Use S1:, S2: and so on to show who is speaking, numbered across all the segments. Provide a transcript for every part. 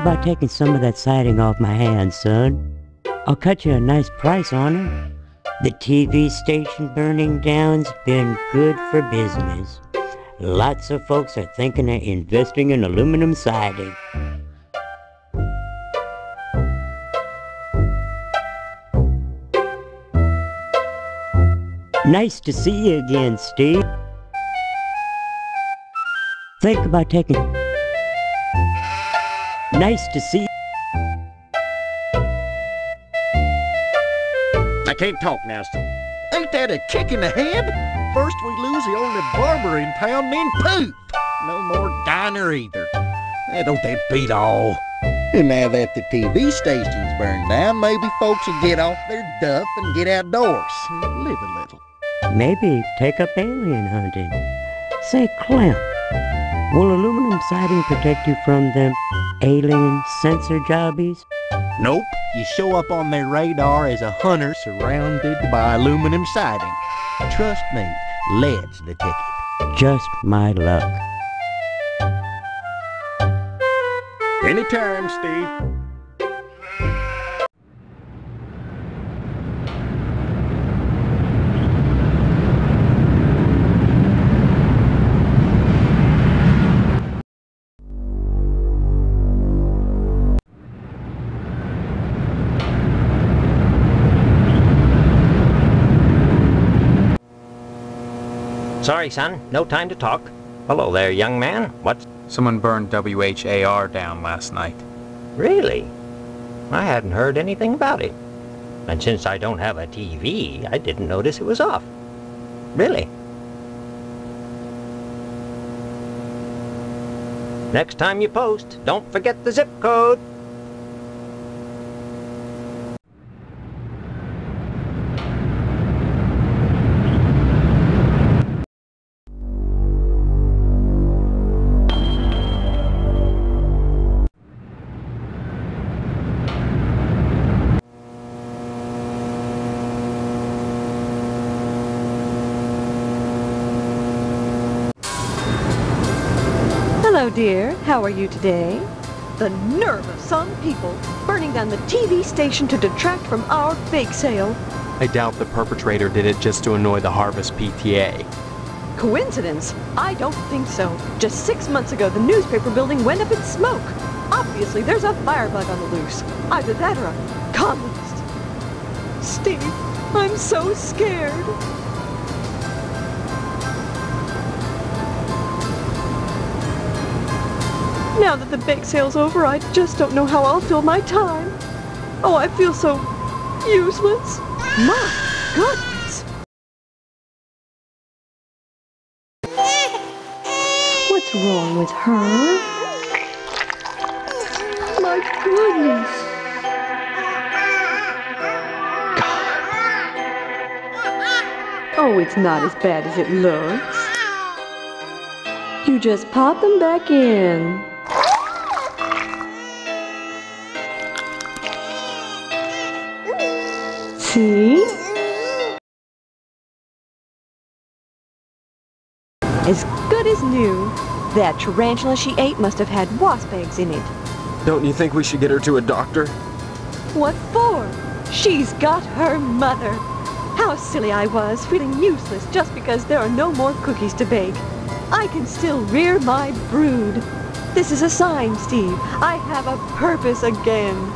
S1: about taking some of that siding off my hands, son? I'll cut you a nice price on it. The TV station burning down's been good for business. Lots of folks are thinking of investing in aluminum siding. Nice to see you again, Steve. Think about taking... Nice to see...
S2: I can't talk now, so ain't that a kick in the head? First we lose the only barber in town, then poof! No more diner either. Don't that beat all? And now that the TV station's burned down, maybe folks will get off their duff and get outdoors and live a little.
S1: Maybe take up alien hunting. Say, Clem, will aluminum siding protect you from them alien sensor jobbies?
S2: Nope. You show up on their radar as a hunter surrounded by aluminum siding. Trust me, lead's the ticket.
S1: Just my luck.
S2: Anytime, Steve.
S3: Sorry, son. No time to talk. Hello there, young man. What's...
S4: Someone burned WHAR down last night.
S3: Really? I hadn't heard anything about it. And since I don't have a TV, I didn't notice it was off. Really? Next time you post, don't forget the zip code.
S5: Hello, dear. How are you today? The nerve of some people burning down the TV station to detract from our bake sale.
S4: I doubt the perpetrator did it just to annoy the Harvest PTA.
S5: Coincidence? I don't think so. Just 6 months ago, the newspaper building went up in smoke. Obviously, there's a firebug on the loose. Either that or a communist. Steve, I'm so scared. Now that the bake sale's over, I just don't know how I'll fill my time. Oh, I feel so useless. My goodness. What's wrong with her? My goodness. Oh, it's not as bad as it looks. You just pop them back in. See? As good as new. That tarantula she ate must have had wasp eggs in it.
S4: Don't you think we should get her to a doctor?
S5: What for? She's got her mother. How silly I was, feeling useless just because there are no more cookies to bake. I can still rear my brood. This is a sign, Steve. I have a purpose again.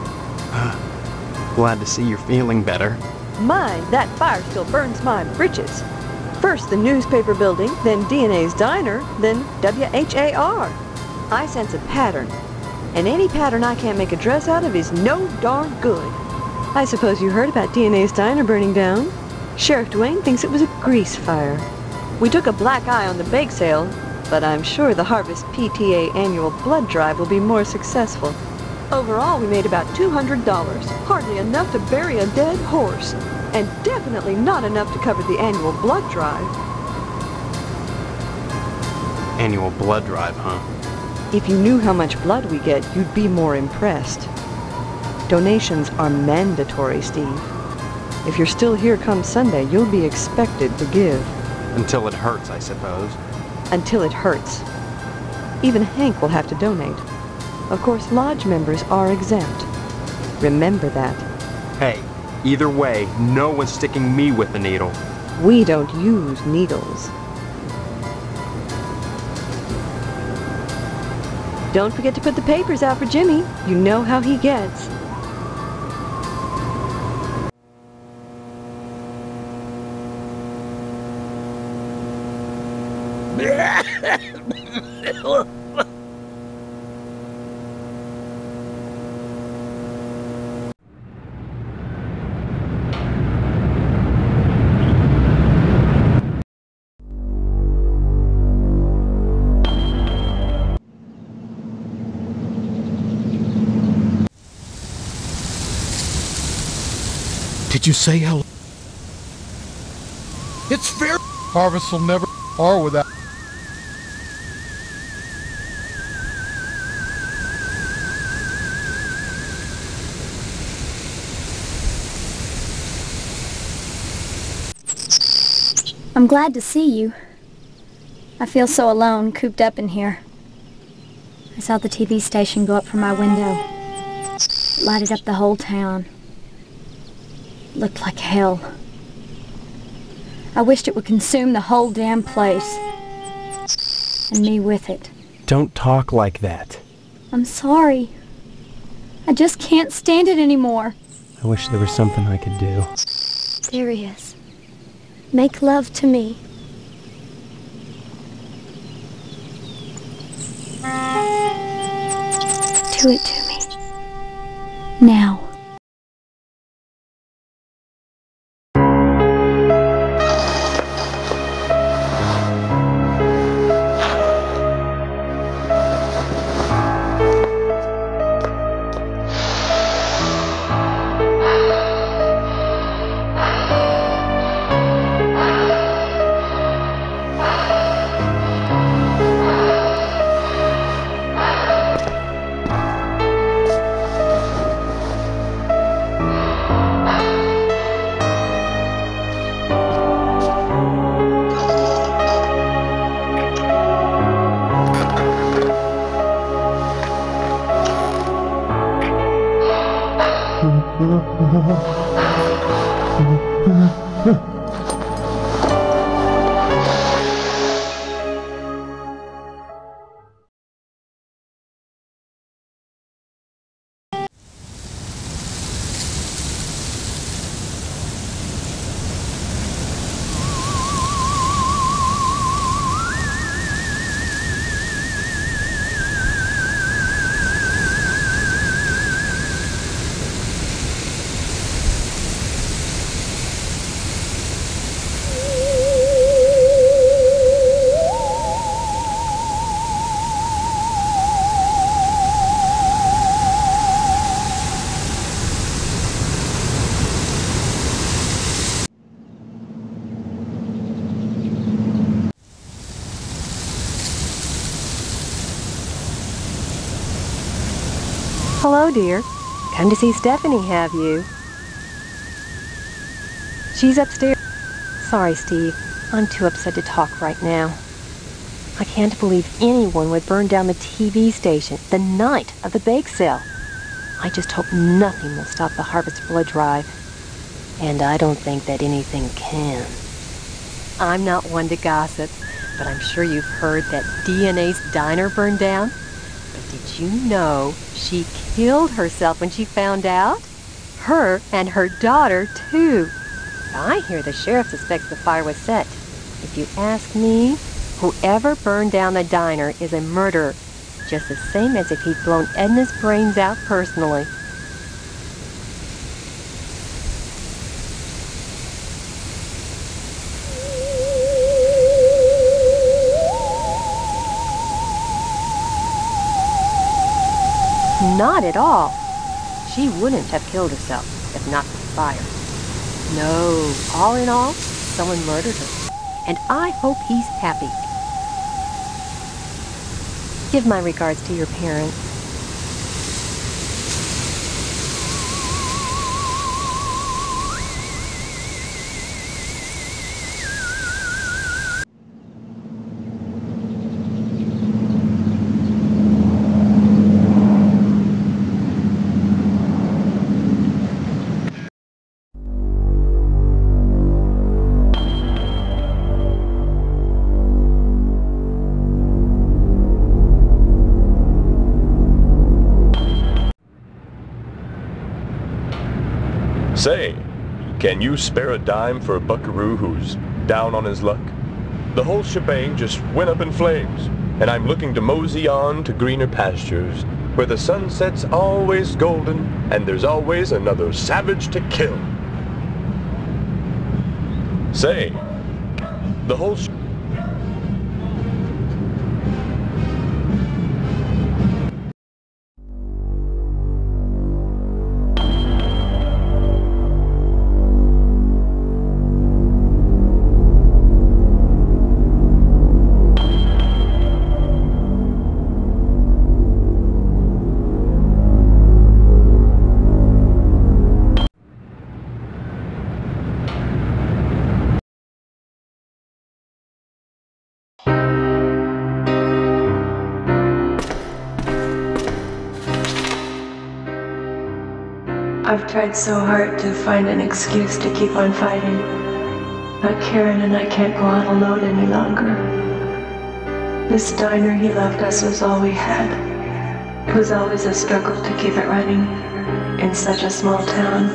S4: Glad to see you're feeling better.
S5: Mind, that fire still burns my britches. First the newspaper building, then DNA's diner, then WHAR. I sense a pattern. And any pattern I can't make a dress out of is no darn good. I suppose you heard about DNA's diner burning down? Sheriff Dwayne thinks it was a grease fire. We took a black eye on the bake sale, but I'm sure the Harvest PTA annual blood drive will be more successful. Overall, we made about $200, hardly enough to bury a dead horse, and definitely not enough to cover the annual blood drive.
S4: Annual blood drive, huh?
S5: If you knew how much blood we get, you'd be more impressed. Donations are mandatory, Steve. If you're still here come Sunday, you'll be expected to give.
S4: Until it hurts, I suppose.
S5: Until it hurts. Even Hank will have to donate. Of course, lodge members are exempt. Remember that.
S4: Hey, either way, no one's sticking me with a needle.
S5: We don't use needles. Don't forget to put the papers out for Jimmy. You know how he gets.
S2: Did you say hello? It's fair.
S6: Harvest will never are without.
S7: I'm glad to see you. I feel so alone, cooped up in here. I saw the TV station go up from my window. It lighted up the whole town. It looked like hell. I wished it would consume the whole damn place. And me with it.
S4: Don't talk like that.
S7: I'm sorry. I just can't stand it anymore.
S4: I wish there was something I could do.
S7: There he is. Make love to me. Do it to me. Now.
S5: Hello, dear. Come to see Stephanie, have you? She's upstairs. Sorry, Steve. I'm too upset to talk right now. I can't believe anyone would burn down the TV station the night of the bake sale. I just hope nothing will stop the Harvest blood drive. And I don't think that anything can. I'm not one to gossip, but I'm sure you've heard that DNA's diner burned down. But did you know she killed herself when she found out? Her and her daughter, too. I hear the sheriff suspects the fire was set. If you ask me, whoever burned down the diner is a murderer, just the same as if he'd blown Edna's brains out personally. Not at all. She wouldn't have killed herself if not for the fire. No, all in all, someone murdered her. And I hope he's happy. Give my regards to your parents.
S8: Say, can you spare a dime for a buckaroo who's down on his luck? The whole shebang just went up in flames, and I'm looking to mosey on to greener pastures, where the sunset's always golden, and there's always another savage to kill. Say, the whole
S9: I've tried so hard to find an excuse to keep on fighting. But Karen and I can't go on alone any longer. This diner he left us was all we had. It was always a struggle to keep it running in such a small town.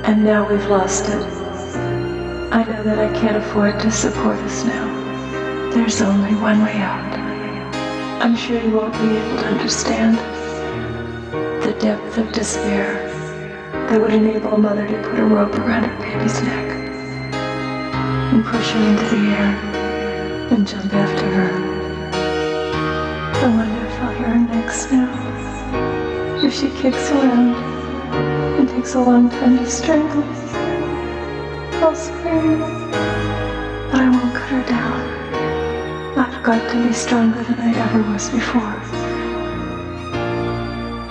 S9: And now we've lost it. I know that I can't afford to support us now. There's only one way out. I'm sure you won't be able to understand the depth of despair that would enable a mother to put a rope around her baby's neck and push her into the air and jump after her. I wonder if I'll hear her next now. If she kicks around and takes a long time to strangle me, I'll scream, but I won't cut her down. I've got to be stronger than I ever was before.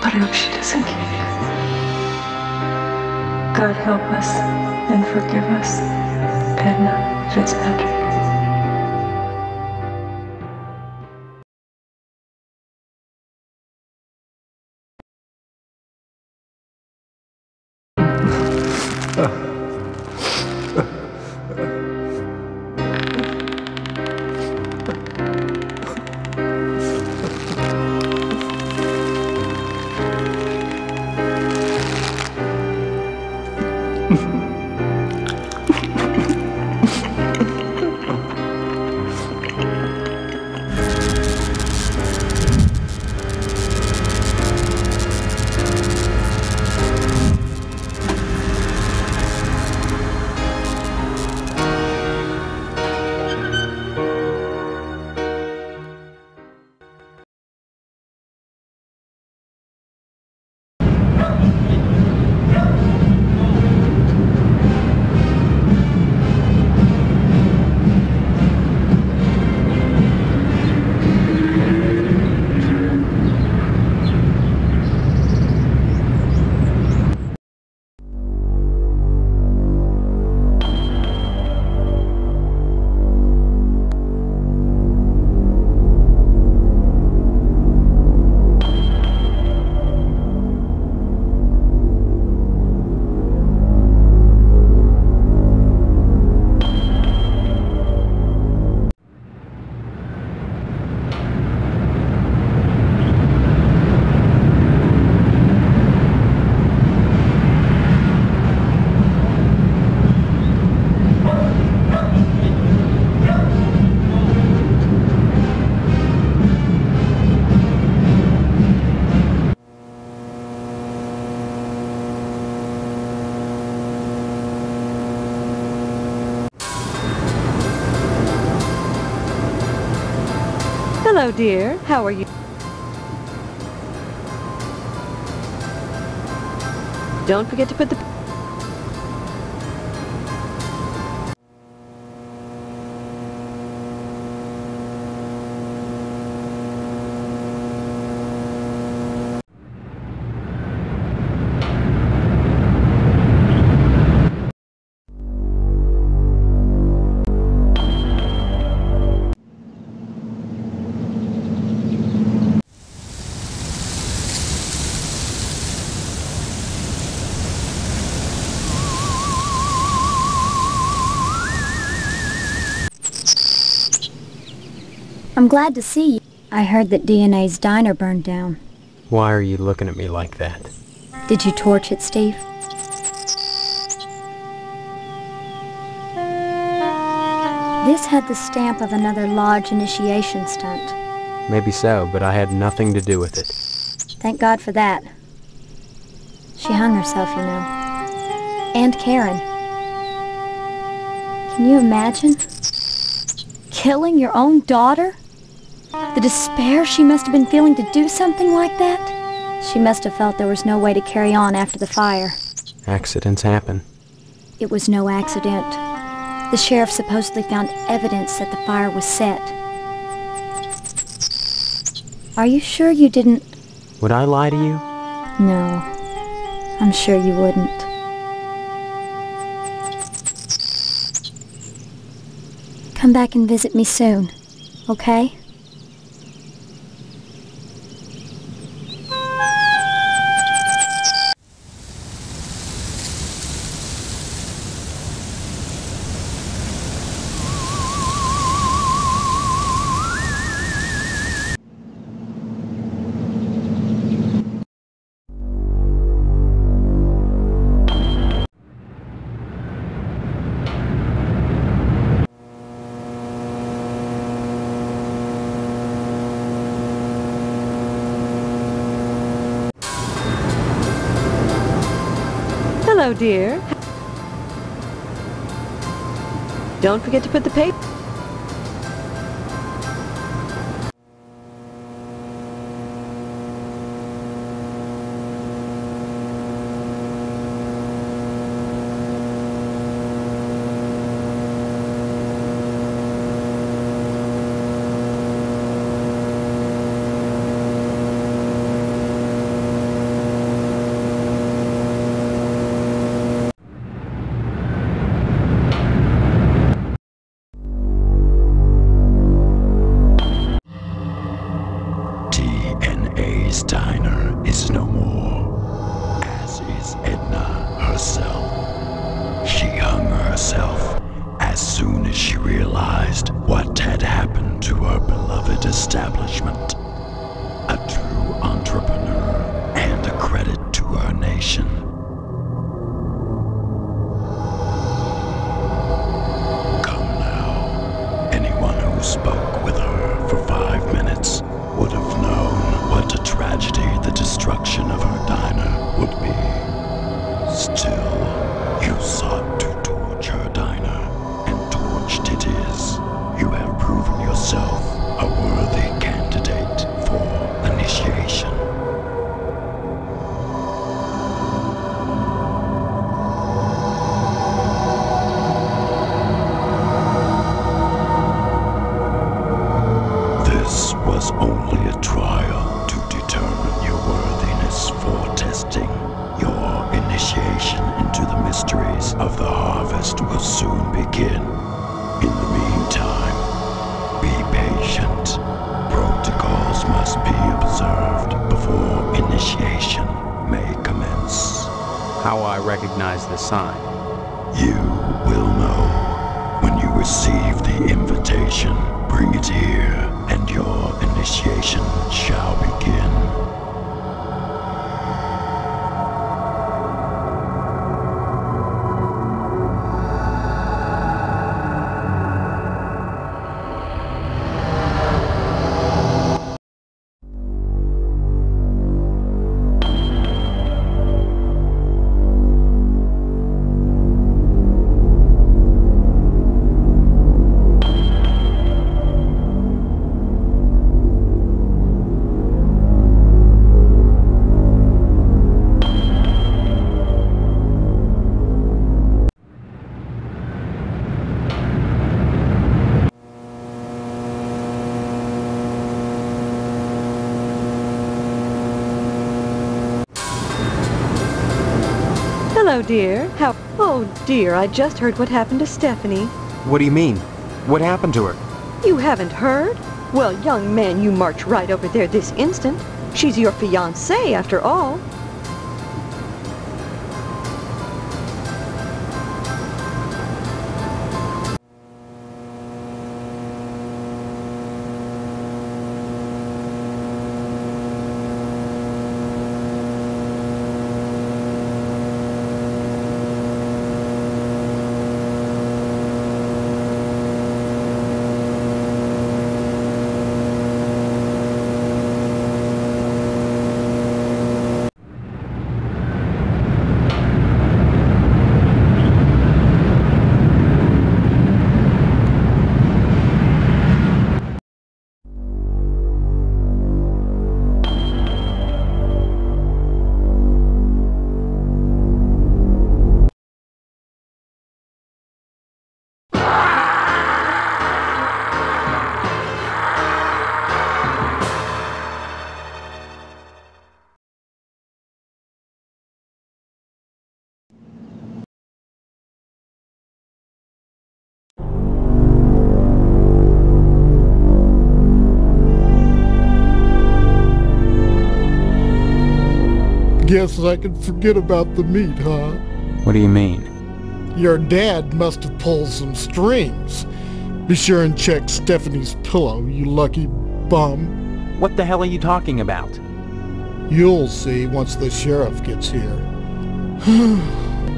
S9: But I hope she doesn't kick. God help us and forgive us, Edna Fitzpatrick.
S5: Hello, dear. How are you? Don't forget to put the...
S7: I'm glad to see you. I heard that DNA's diner burned down.
S4: Why are you looking at me like that?
S7: Did you torch it, Steve? This had the stamp of another large initiation stunt.
S4: Maybe so, but I had nothing to do with it.
S7: Thank God for that. She hung herself, you know. And Karen. Can you imagine? Killing your own daughter? The despair she must have been feeling to do something like that? She must have felt there was no way to carry on after the fire.
S4: Accidents happen.
S7: It was no accident. The sheriff supposedly found evidence that the fire was set. Are you sure you didn't...
S4: Would I lie to you?
S7: No, I'm sure you wouldn't. Come back and visit me soon, okay?
S5: Hello, dear. Don't forget to put the paper...
S10: DNA's diner is no more, as is Edna herself. She hung herself as soon as she realized what had happened to her beloved establishment. A true entrepreneur and a credit to her nation. Come now, anyone who spoke with her for 5 minutes would have known what a tragedy the destruction of her diner would be. Still, you sought to torch her diner, and torched it is. You have proven yourself a worthy candidate for initiation. This was only a trial to determine your worthiness for testing. Your initiation into the mysteries of the harvest will soon begin. In the meantime, be patient. Protocols must be observed before initiation may commence.
S4: How I recognize the sign.
S10: You will know when you receive the invitation. Bring it here, and your initiation shall begin.
S5: Hello, dear. How... Oh, dear, I just heard what happened to Stephanie.
S4: What do you mean? What happened to her?
S5: You haven't heard? Well, young man, you march right over there this instant. She's your fiancée, after all.
S6: Guess I can forget about the meat, huh?
S4: What do you mean?
S6: Your dad must have pulled some strings. Be sure and check Stephanie's pillow, you lucky bum.
S4: What the hell are you talking about?
S6: You'll see once the sheriff gets here.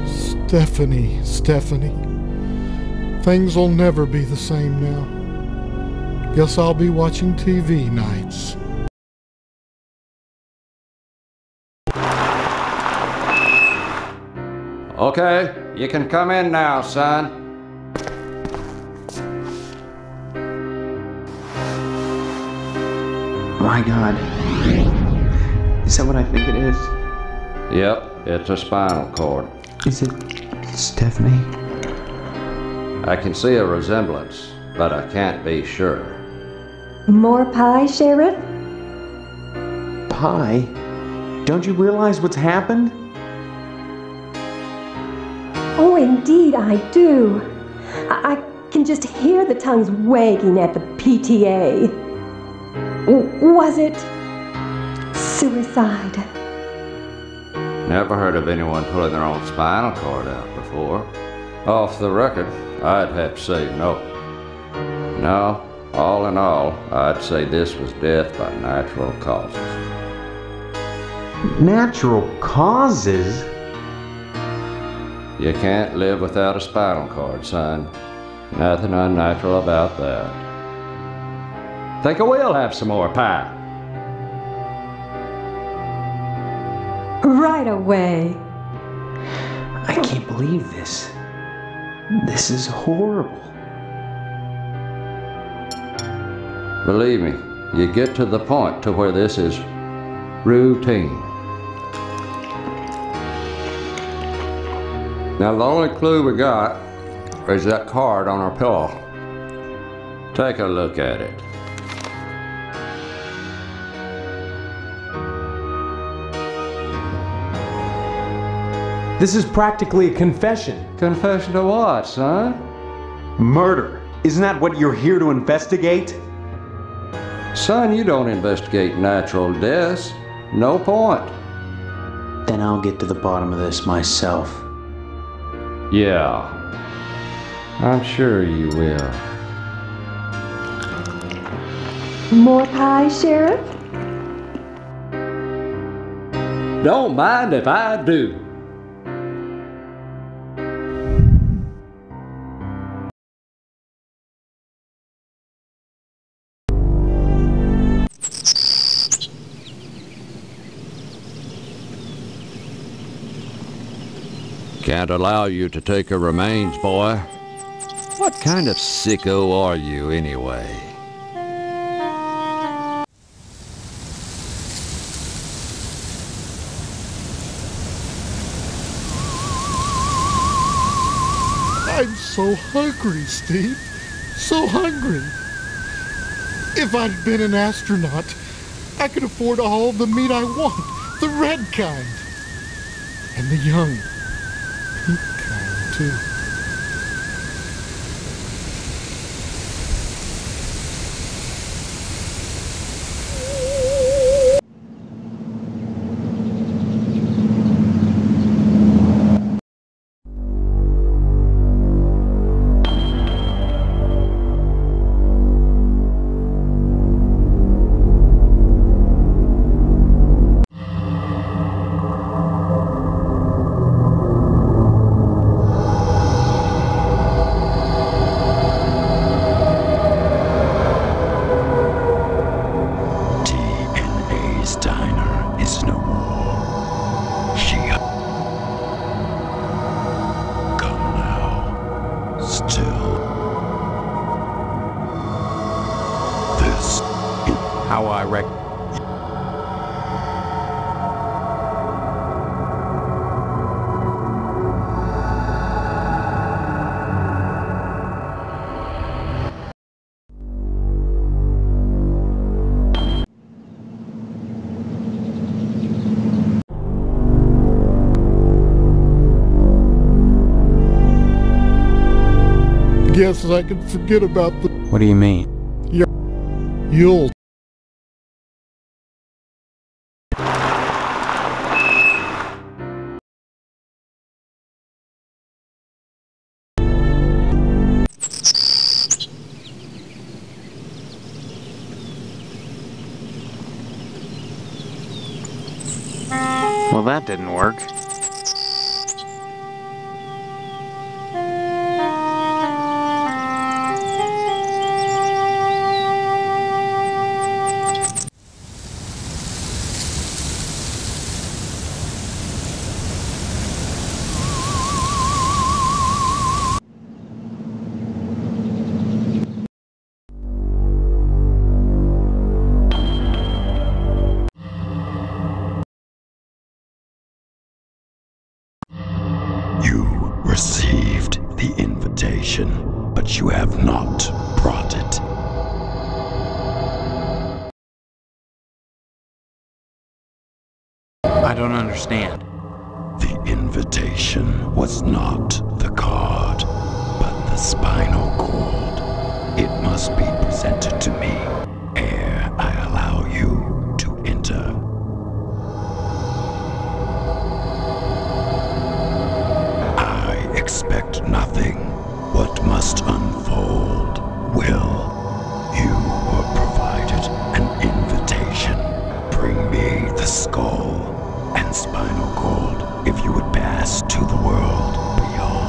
S6: Stephanie. Things will never be the same now. Guess I'll be watching TV nights.
S11: Okay, you can come in now, son.
S12: My God. Is that what I think it is?
S11: Yep, it's a spinal cord.
S12: Is it Stephanie?
S11: I can see a resemblance, but I can't be sure.
S9: More pie, Sheriff?
S12: Pie? Don't you realize what's happened?
S9: Oh, indeed I do. I can just hear the tongues wagging at the PTA. Was it suicide?
S11: Never heard of anyone pulling their own spinal cord out before. Off the record, I'd have to say no. No, all in all, I'd say this was death by natural causes.
S12: Natural causes?
S11: You can't live without a spinal cord, son. Nothing unnatural about that. Think I will have some more pie.
S9: Right away.
S12: I can't believe this. This is horrible.
S11: Believe me, you get to the point to where this is routine. Now the only clue we got is that card on our pillow. Take a look at it.
S13: This is practically a confession.
S11: Confession to what, son?
S12: Murder. Isn't that what you're here to investigate?
S11: Son, you don't investigate natural deaths. No point.
S12: Then I'll get to the bottom of this myself.
S11: Yeah, I'm sure you will.
S9: More pie, Sheriff?
S11: Don't mind if I do. Can't allow you to take her remains, boy. What kind of sicko are you, anyway?
S6: I'm so hungry, Steve. So hungry. If I'd been an astronaut, I could afford all the meat I want. The red kind. And the young. Too.
S4: How I reckon.
S6: Guess I can forget about the...
S4: What do you mean?
S6: You'll...
S4: that didn't work.
S10: You received the invitation, but you have not brought it.
S4: I don't understand.
S10: The invitation was not the card, but the spinal cord. It must be presented to me ere I allow you to enter. I expect nothing. What must unfold will. You were provided an invitation. Bring me the skull and spinal cord if you would pass to the world beyond.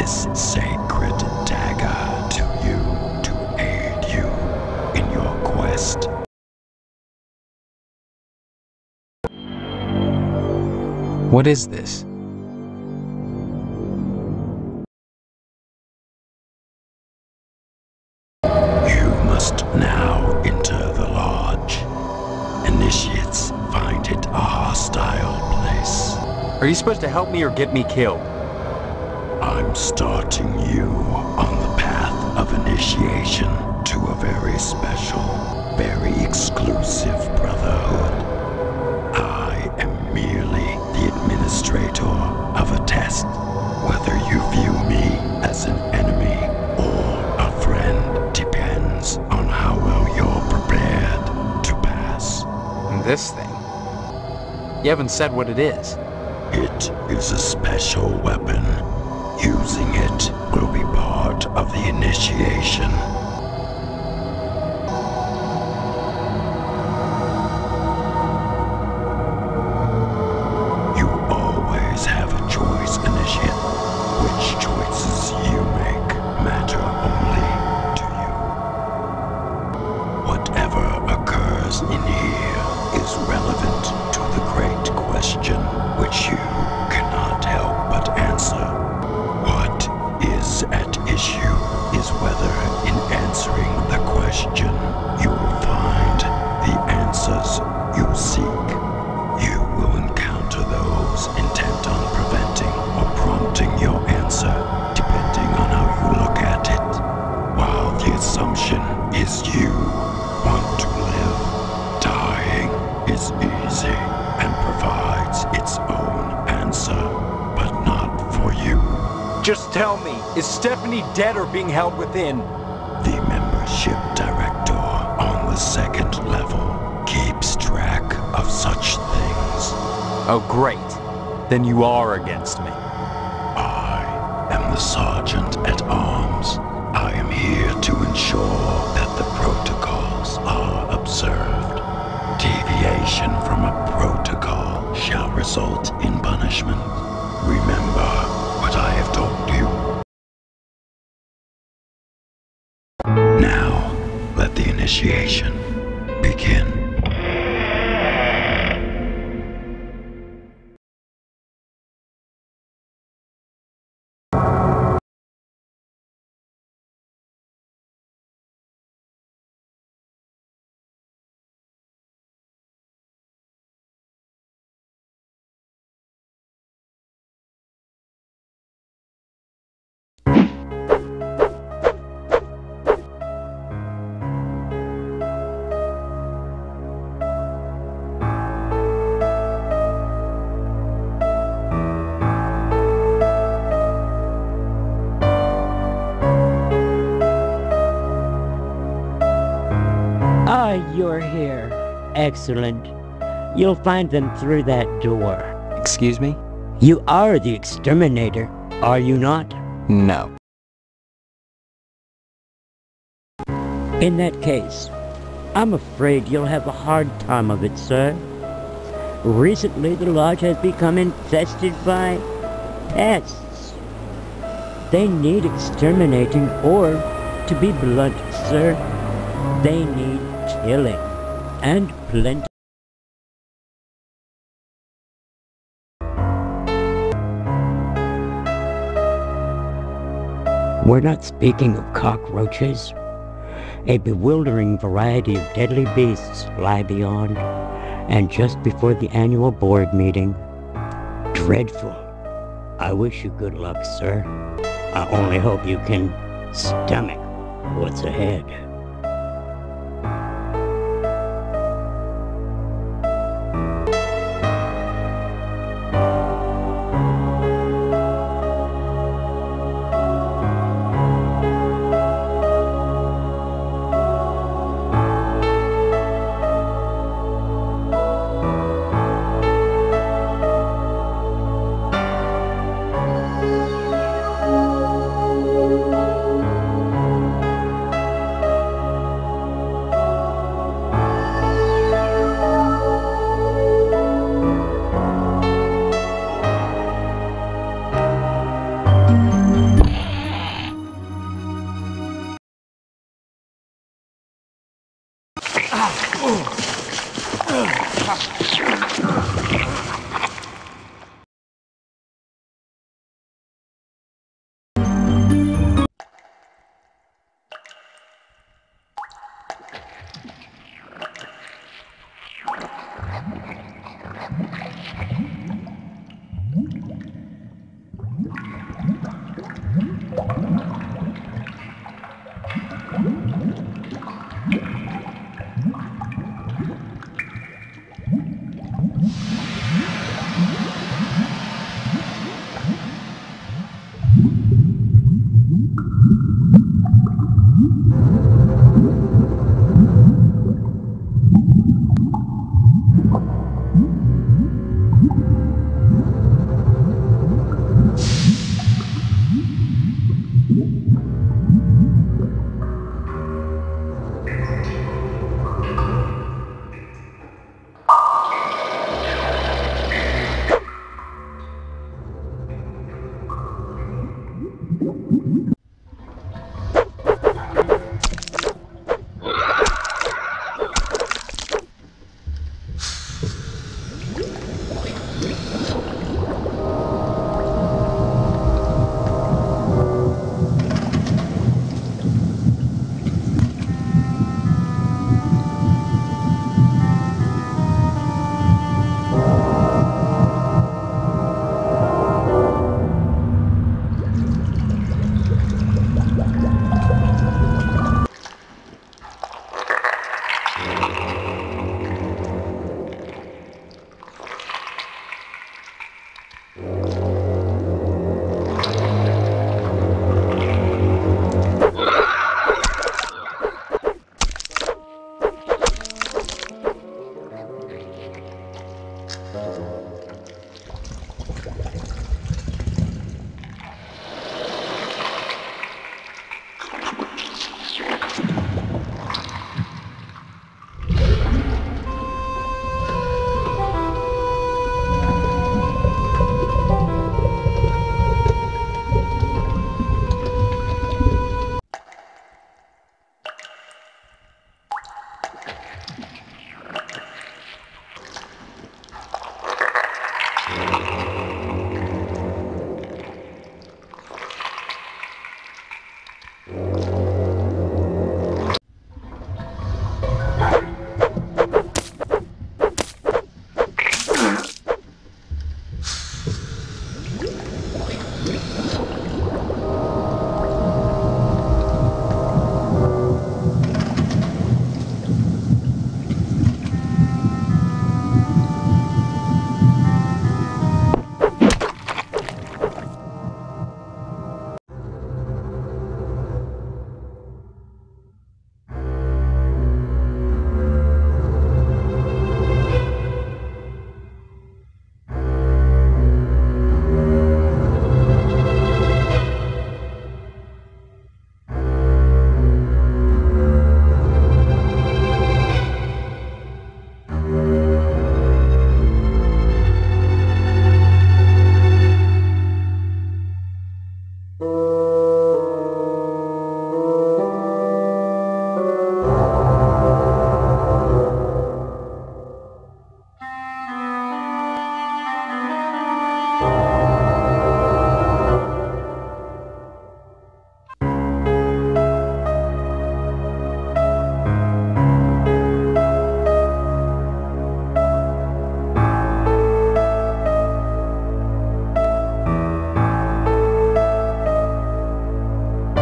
S10: this sacred dagger to you to aid you in your quest.
S4: What is this?
S10: You must now enter the lodge. Initiates find it a hostile place.
S4: Are you supposed to help me or get me killed?
S10: I'm starting you on the path of initiation to a very special, very exclusive brotherhood. I am merely the administrator of a test. Whether you view me as an enemy or a friend depends on how well you're prepared to pass.
S4: This thing? You haven't said what it is.
S10: It is a special weapon. Using it will be part of the initiation. You always have a choice, Initiate. Which choices you make matter only to you. Whatever occurs in here is relevant to the great question which you cannot help but answer. What is at issue is whether in answering the question you will find the answers you seek. You will encounter those intent on preventing or prompting your answer, depending on how you look at it. While the assumption is you want to live, dying is easy and provides its own answer, but not for you.
S13: Just tell me, is Stephanie dead or being held within?
S10: The membership director on the second level keeps track of such things.
S13: Oh, great. Then you are against me.
S10: I am the Sergeant at Arms. I am here to ensure that the protocols are observed. Deviation from a protocol shall result in punishment. Remember what I have told you. Now, let the initiation begin.
S1: Ah, you're here. Excellent. You'll find them through that door.
S4: Excuse me?
S1: You are the exterminator, are you not?
S4: No.
S1: In that case, I'm afraid you'll have a hard time of it, sir. Recently, the lodge has become infested by pests. They need exterminating, or, to be blunt, sir, they need killing, and plenty. We're not speaking of cockroaches. A bewildering variety of deadly beasts lie beyond, and just before the annual board meeting. Dreadful. I wish you good luck, sir. I only hope you can stomach what's ahead.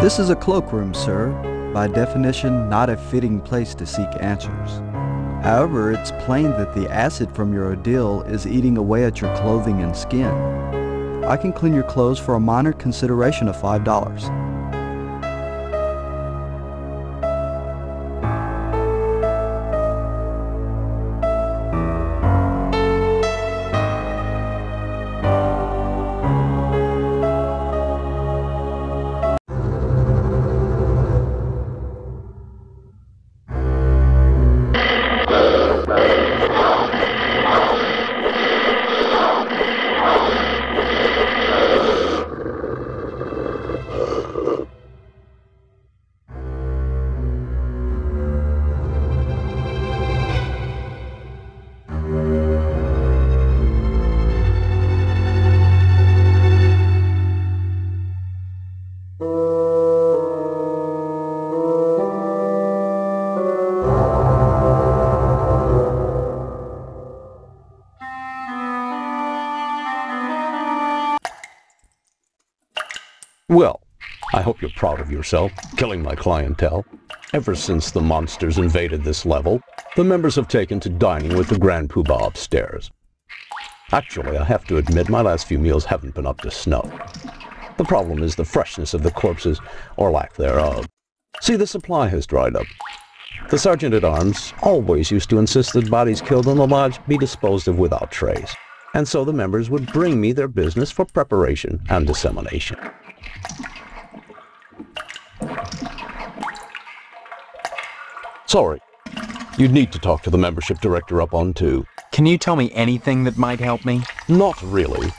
S14: This is a cloakroom, sir. By definition, not a fitting place to seek answers. However, it's plain that the acid from your ordeal is eating away at your clothing and skin. I can clean your clothes for a minor consideration of $5.
S15: Well, I hope you're proud of yourself, killing my clientele. Ever since the monsters invaded this level, the members have taken to dining with the Grand Poobah upstairs. Actually, I have to admit my last few meals haven't been up to snuff. The problem is the freshness of the corpses, or lack thereof. See, the supply has dried up. The Sergeant-at-Arms always used to insist that bodies killed in the lodge be disposed of without trace, and so the members would bring me their business for preparation and dissemination. Sorry. You'd need to talk to the membership director up on 2.
S13: Can you tell me anything that might help me?
S15: Not really.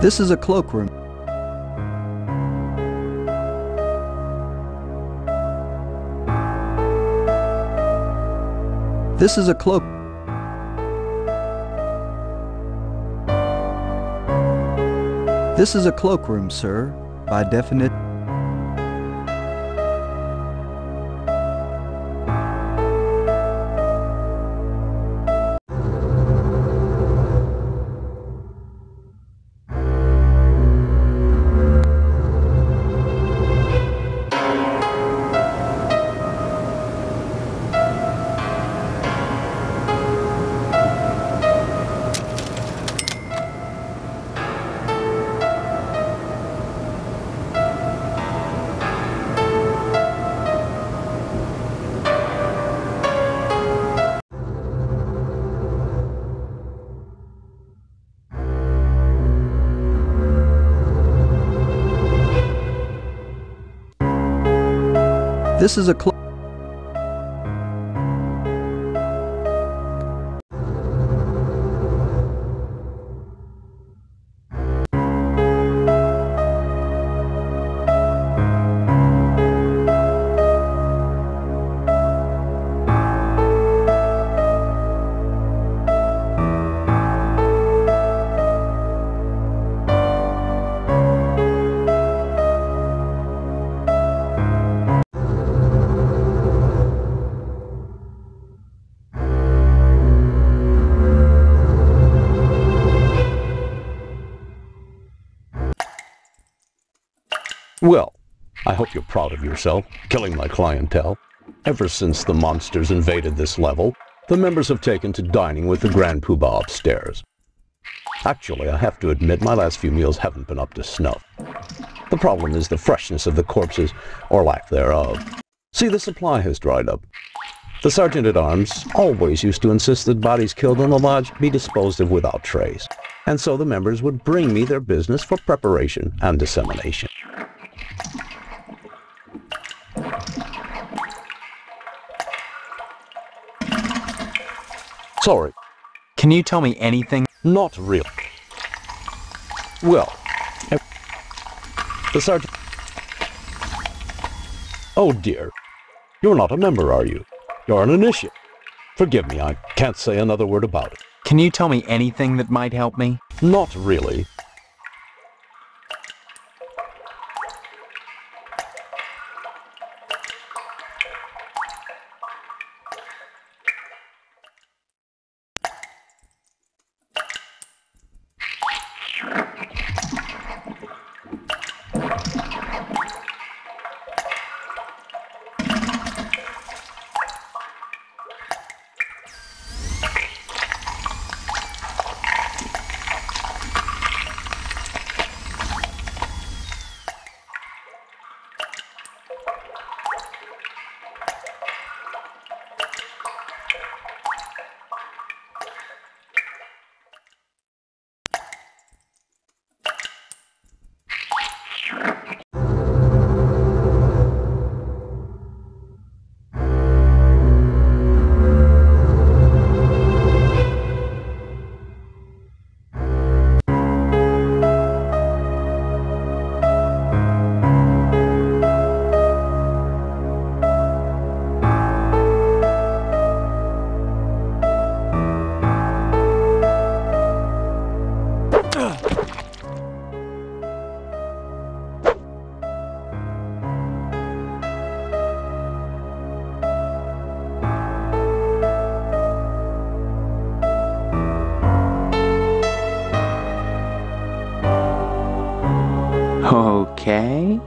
S14: This is a cloakroom. This is a cloak. This is a cloakroom, sir, by definition. This is a cloak.
S15: Well, I hope you're proud of yourself, killing my clientele. Ever since the monsters invaded this level, the members have taken to dining with the Grand Poobah upstairs. Actually, I have to admit my last few meals haven't been up to snuff. The problem is the freshness of the corpses, or lack thereof. See, the supply has dried up. The Sergeant-at-Arms always used to insist that bodies killed in the lodge be disposed of without trace, and so the members would bring me their business for preparation and dissemination. Sorry.
S13: Can you tell me anything?
S15: Not really. Well, the Sergeant... Oh dear. You're not a member, are you? You're an initiate. Forgive me, I can't say another word about it.
S13: Can you tell me anything that might help me?
S15: Not really.
S16: okay?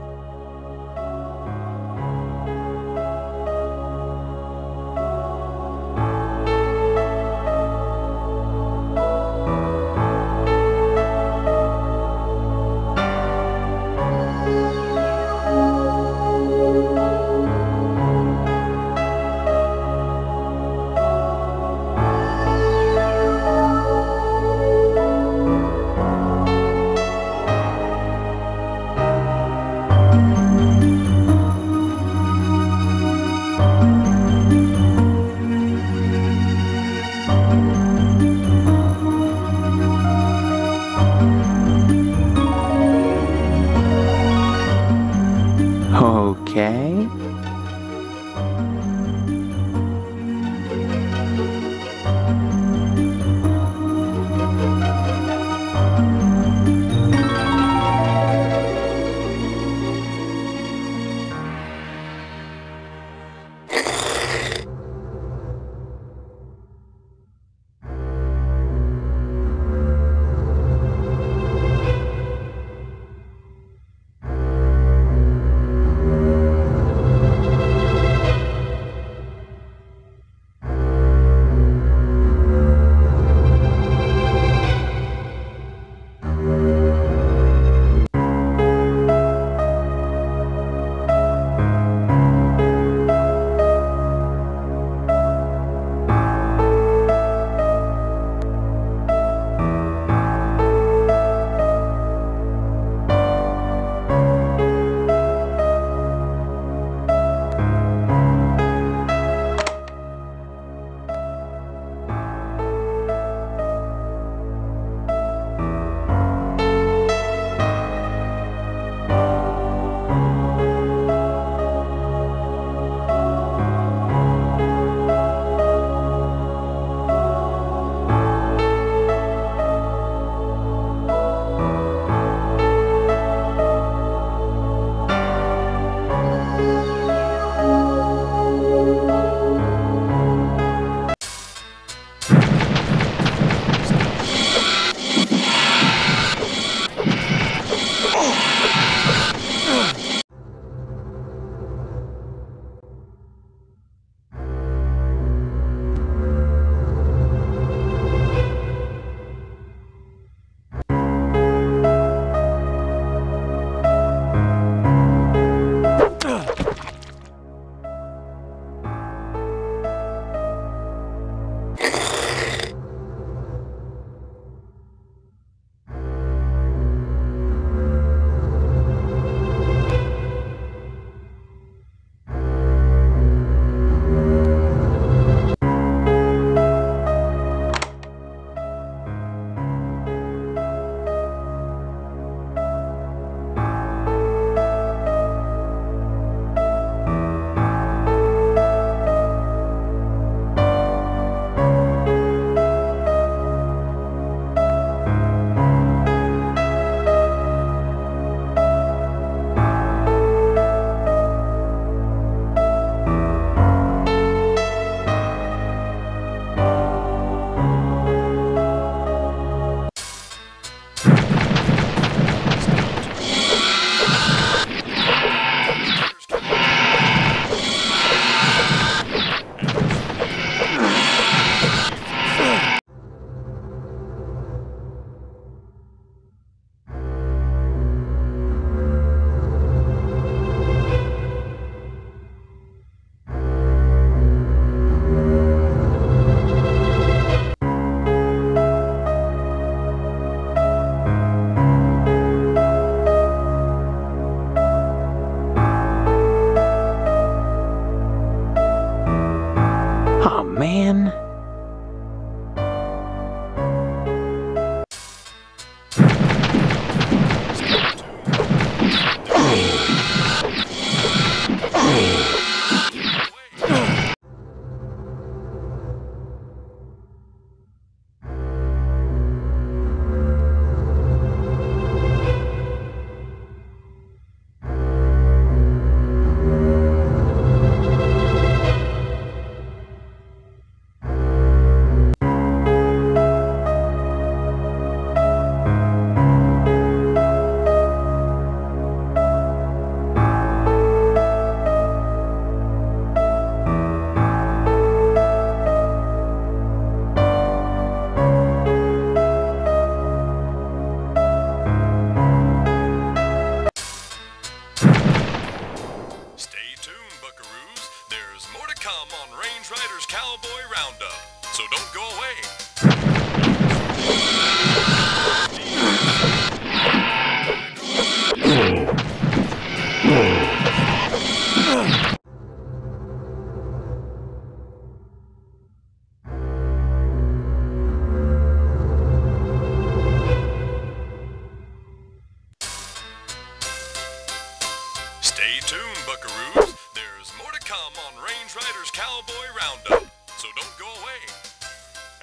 S8: Stay tuned, buckaroos. There's more to come on Range Riders Cowboy Roundup, so don't go away.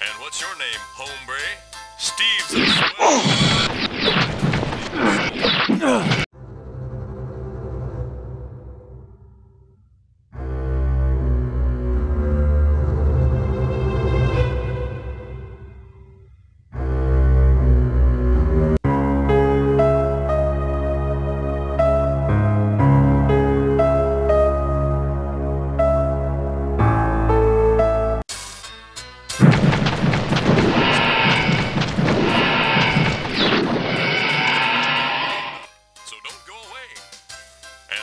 S8: And what's your name, hombre? Steve's a swell.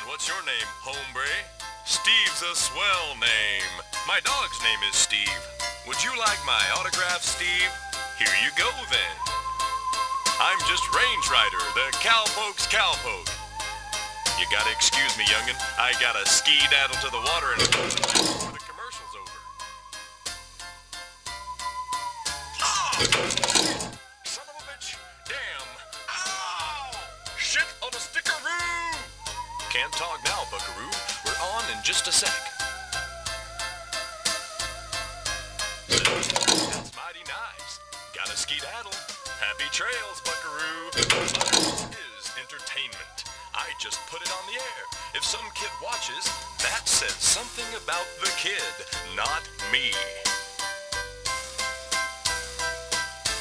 S8: What's your name, hombre? Steve's a swell name. My dog's name is Steve. Would you like my autograph, Steve? Here you go, then. I'm just Range Rider, the cowpoke's cowpoke. You gotta excuse me, youngin'. I gotta ski-daddle to the water and before the commercial's over. Oh! Son of a bitch! Damn! Ow! Shit on a stickeroo! Can't talk now, buckaroo. We're on in just a sec. That's mighty nice. Gotta ski-daddle. Happy trails, buckaroo. This is entertainment. I just put it on the air. If some kid watches, that says something about the kid, not me.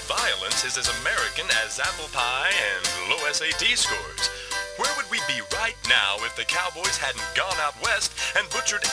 S8: Violence is as American as apple pie and low SAT scores. Where would we be right now if the Cowboys hadn't gone out west and butchered...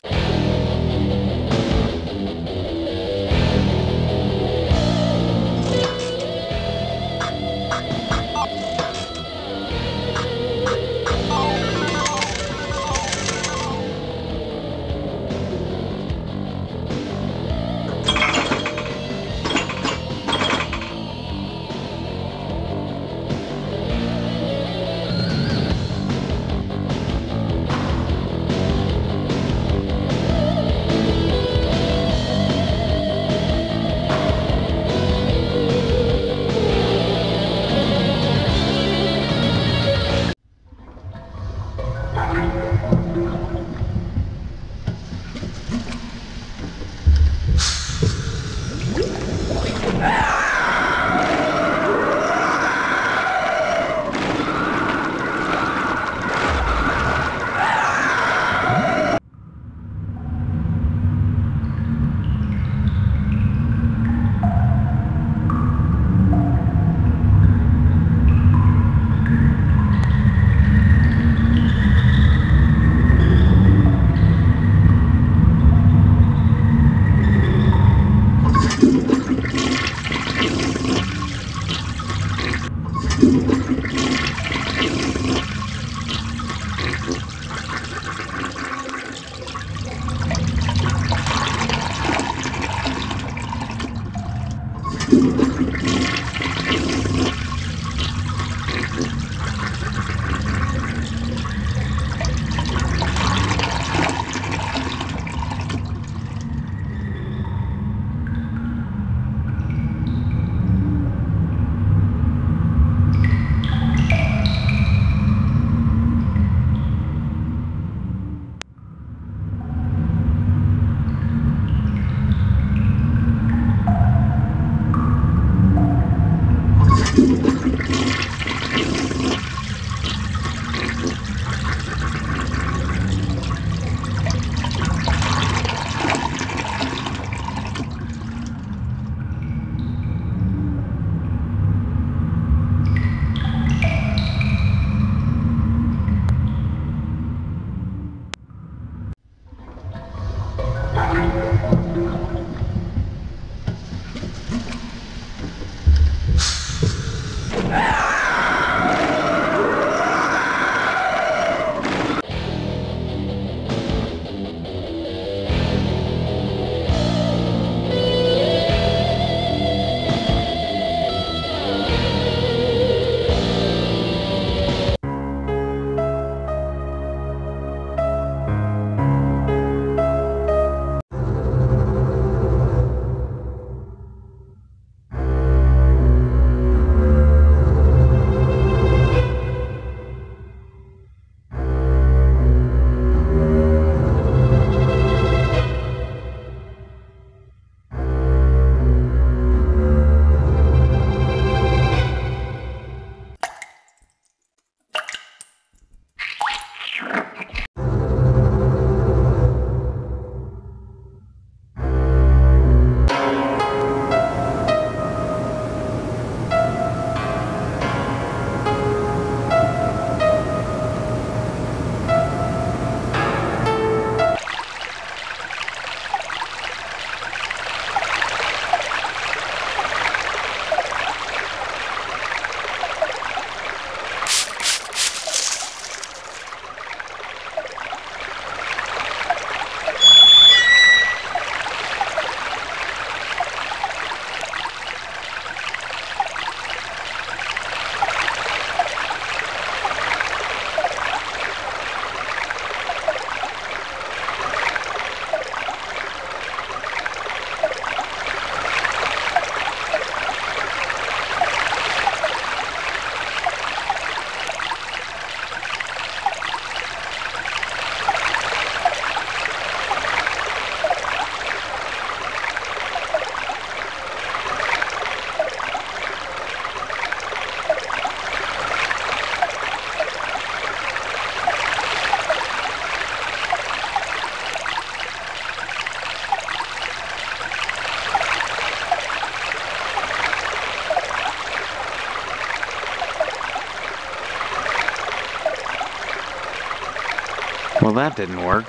S16: Well, that didn't work.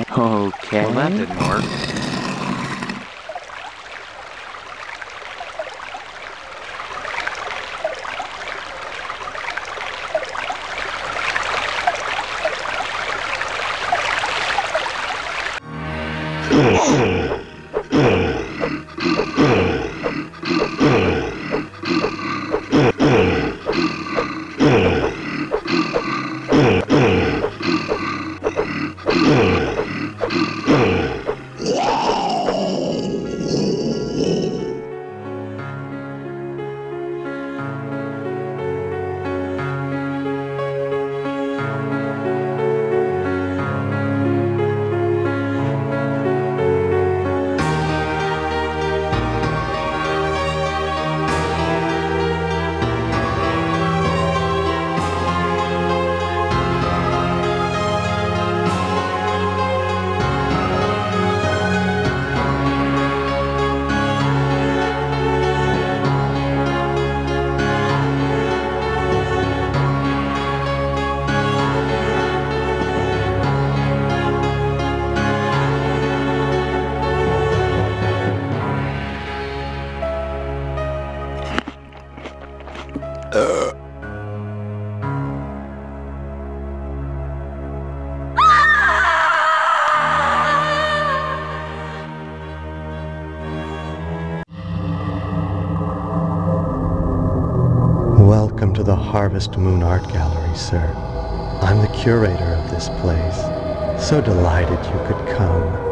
S16: Okay. Well, that didn't work.
S17: Welcome to the Harvest Moon Art Gallery, sir. I'm the curator of this place. So delighted you could come.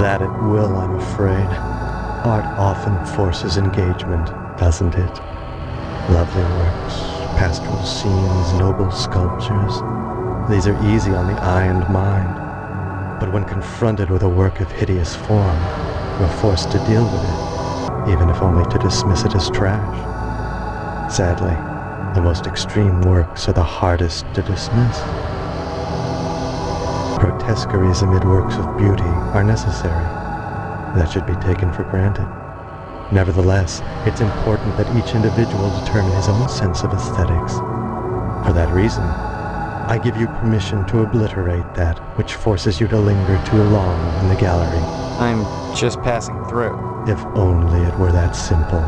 S17: That it will, I'm afraid. Art often forces engagement, doesn't it? Lovely works, pastoral scenes, noble sculptures. These are easy on the eye and mind. But when confronted with a work of hideous form, you're forced to deal with it, even if only to dismiss it as trash. Sadly, the most extreme works are the hardest to dismiss. Grotesqueries amid works of beauty are necessary. That should be taken for granted. Nevertheless, it's important that each individual determine his own sense of aesthetics. For that reason, I give you permission to obliterate that which forces you to linger too long in the gallery.
S16: I'm just passing through.
S17: If only it were that simple.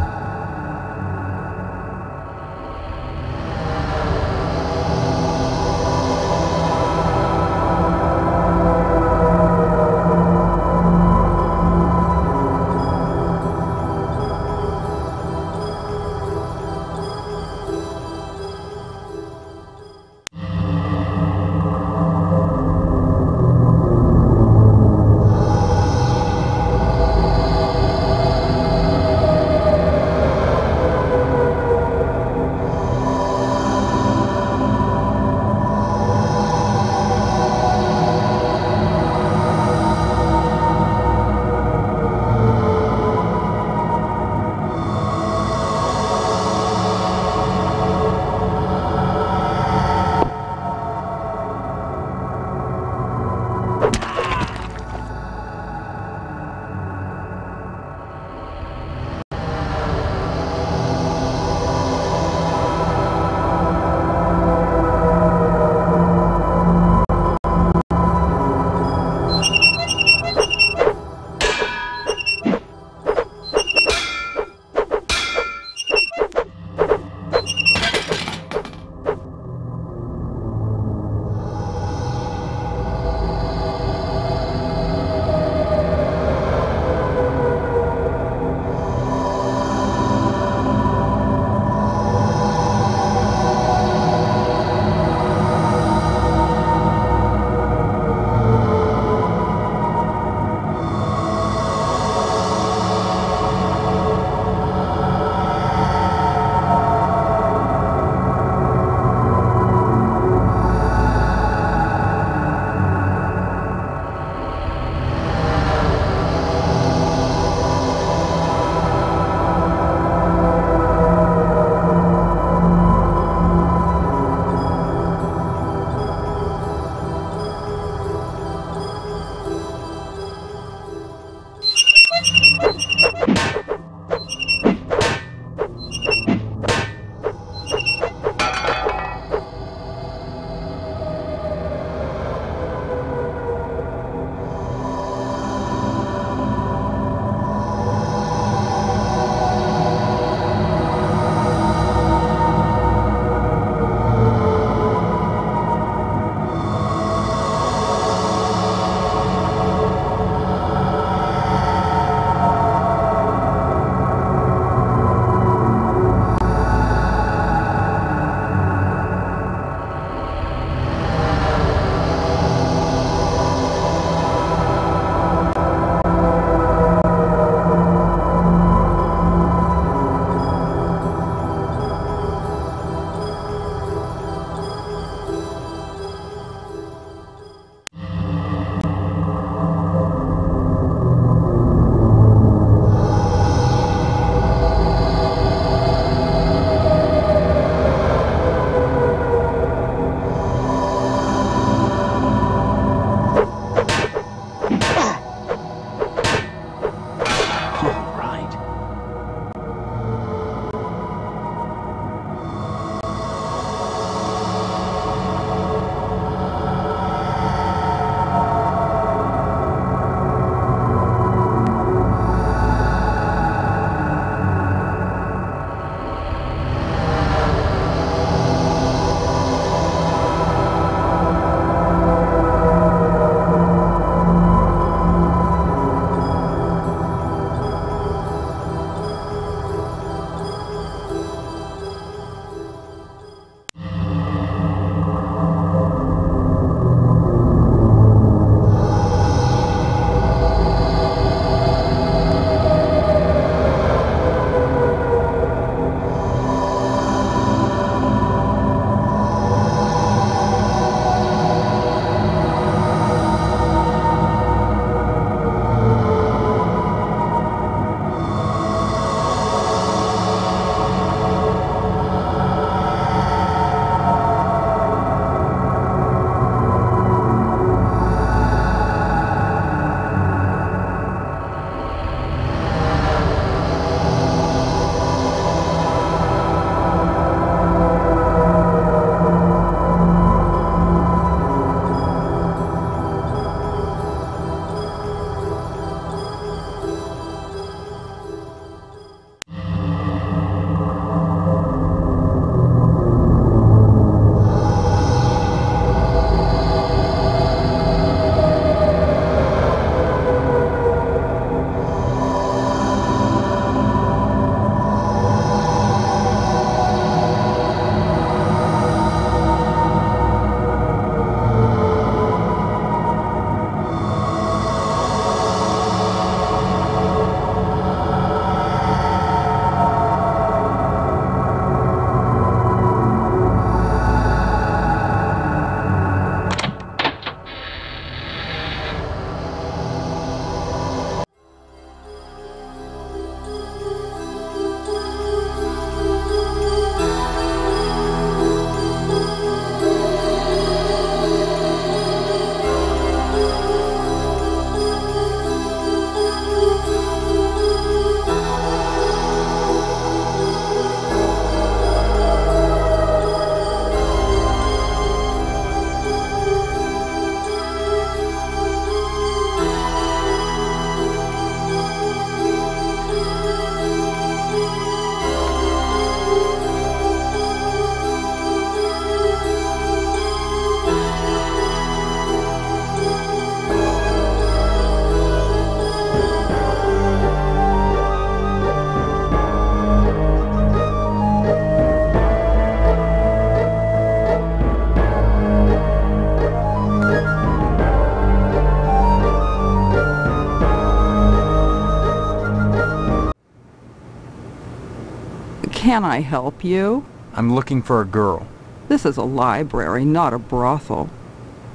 S18: Can I help you?
S13: I'm looking for a girl.
S18: This is a library, not a brothel.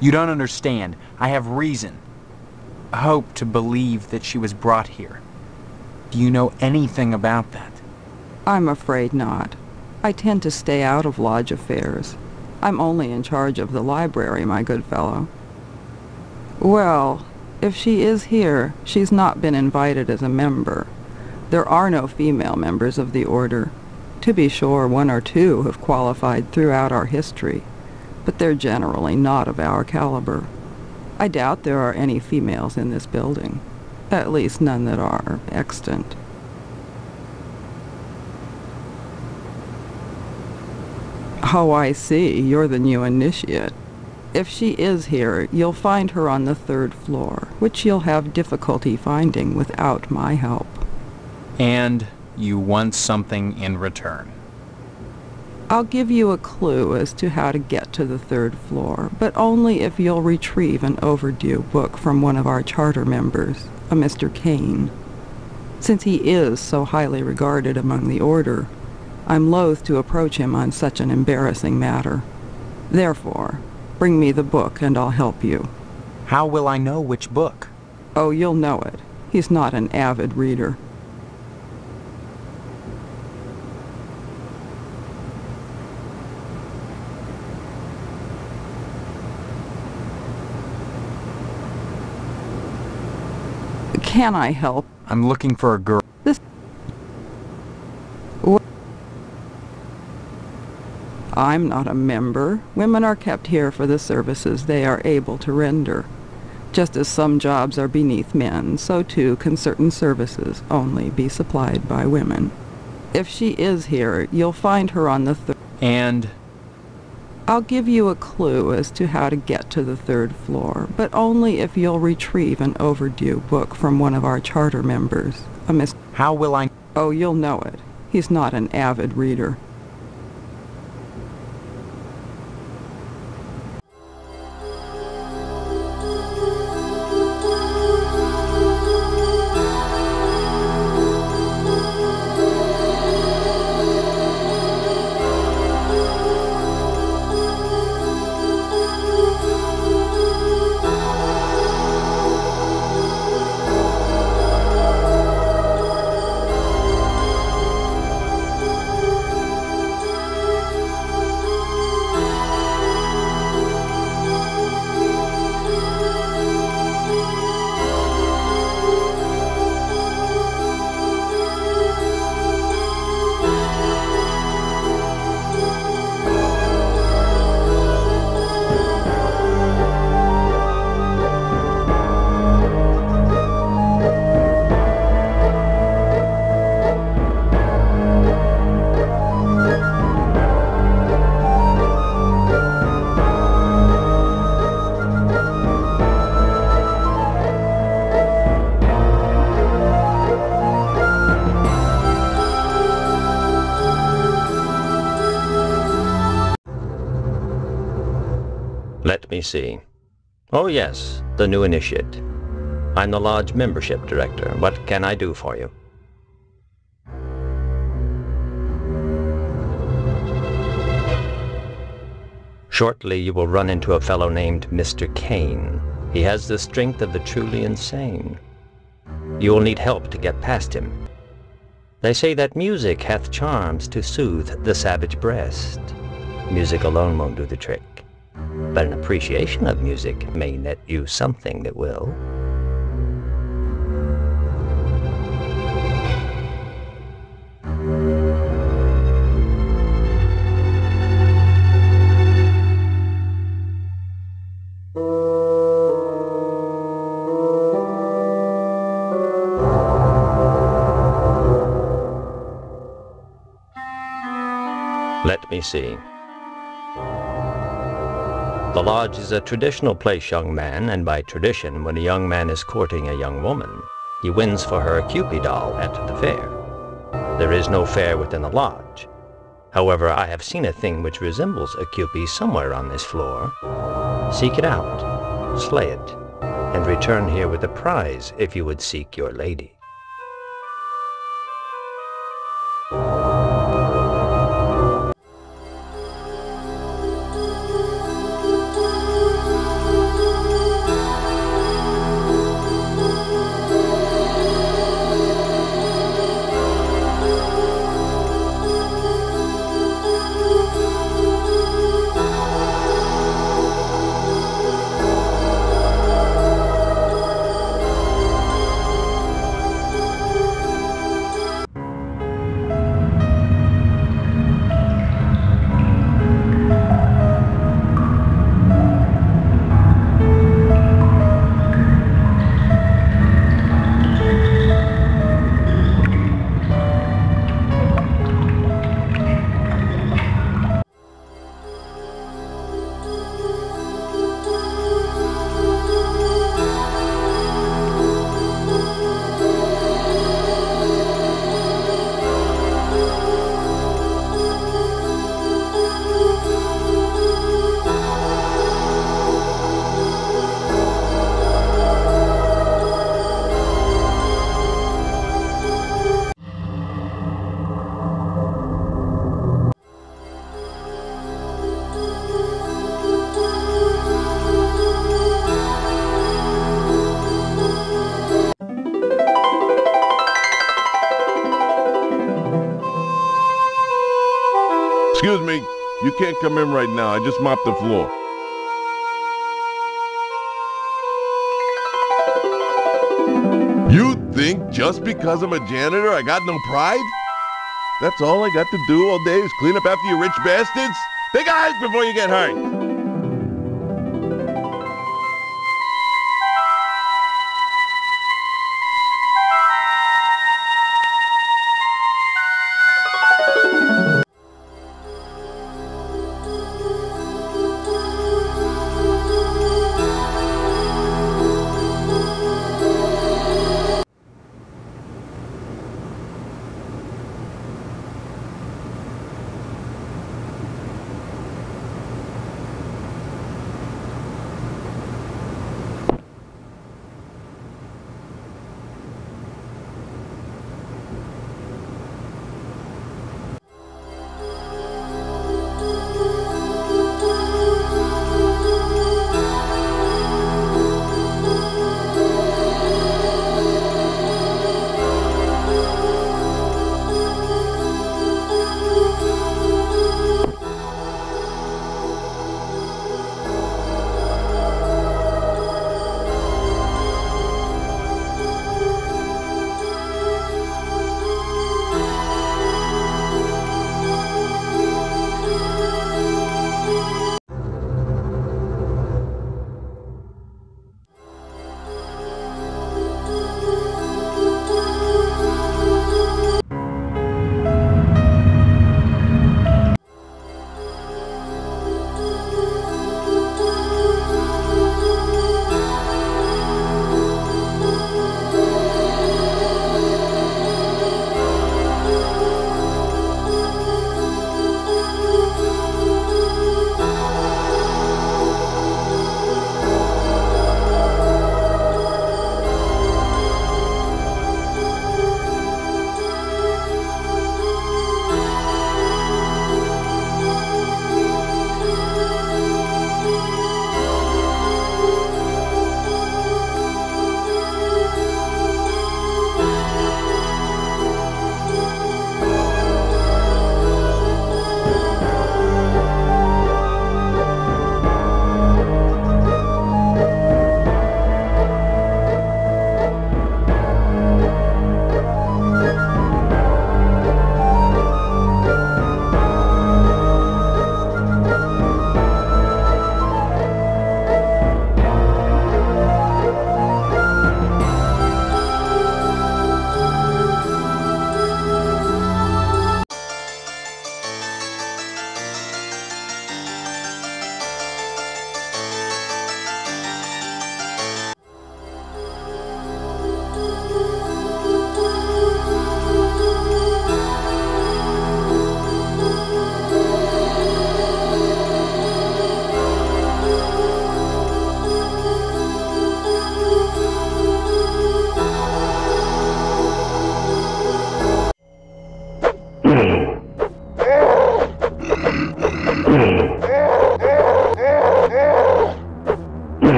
S13: You don't understand. I have reason. Hope to believe that she was brought here. Do you know anything about that?
S18: I'm afraid not. I tend to stay out of lodge affairs. I'm only in charge of the library, my good fellow. Well, if she is here, she's not been invited as a member. There are no female members of the order. To be sure, one or two have qualified throughout our history, but they're generally not of our caliber. I doubt there are any females in this building, at least none that are extant. Oh, I see. You're the new initiate. If she is here, you'll find her on the 3rd floor, which you'll have difficulty finding without my help.
S13: And you want something in return.
S18: I'll give you a clue as to how to get to the 3rd floor, but only if you'll retrieve an overdue book from one of our charter members, a Mr. Kane. Since he is so highly regarded among the order, I'm loath to approach him on such an embarrassing matter. Therefore, bring me the book and I'll help you.
S13: How will I know which book?
S18: Oh, you'll know it. He's not an avid reader. Can I help?
S13: I'm looking for a girl.
S18: I'm not a member. Women are kept here for the services they are able to render. Just as some jobs are beneath men, so too can certain services only be supplied by women. If she is here, you'll find her on the 3rd.
S13: And?
S18: I'll give you a clue as to how to get to the 3rd floor, but only if you'll retrieve an overdue book from one of our charter members, a Miss...
S13: How will I...
S18: Oh, you'll know it. He's not an avid reader.
S3: Let me see. Oh yes, the new initiate. I'm the lodge membership director. What can I do for you? Shortly you will run into a fellow named Mr. Kane. He has the strength of the truly insane. You will need help to get past him. They say that music hath charms to soothe the savage breast. Music alone won't do the trick, but an appreciation of music may net you something that will. Let me see. The lodge is a traditional place, young man, and by tradition, when a young man is courting a young woman, he wins for her a Cupid doll at the fair. There is no fair within the lodge. However, I have seen a thing which resembles a Cupid somewhere on this floor. Seek it out, slay it, and return here with a prize if you would seek your lady.
S19: Excuse me, you can't come in right now. I just mopped the floor. You think just because I'm a janitor I got no pride? That's all I got to do all day is clean up after you rich bastards? Think eyes before you get hurt!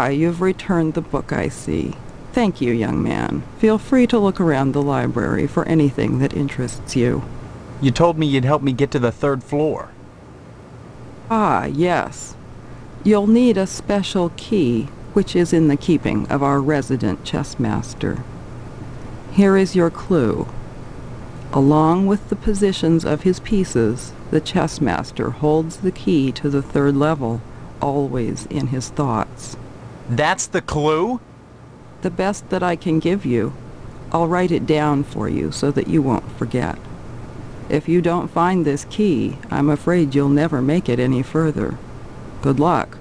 S18: you've returned the book, I see. Thank you, young man. Feel free to look around the library for anything that interests you.
S13: You told me you'd help me get to the 3rd floor.
S18: Ah, yes. You'll need a special key, which is in the keeping of our resident chess master. Here is your clue. Along with the positions of his pieces, the chess master holds the key to the 3rd level, always in his thoughts.
S13: That's the clue?
S18: The best that I can give you. I'll write it down for you so that you won't forget. If you don't find this key, I'm afraid you'll never make it any further. Good luck.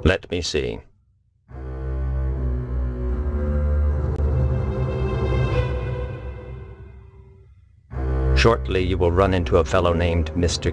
S3: Let me see. Shortly you will run into a fellow named Mr.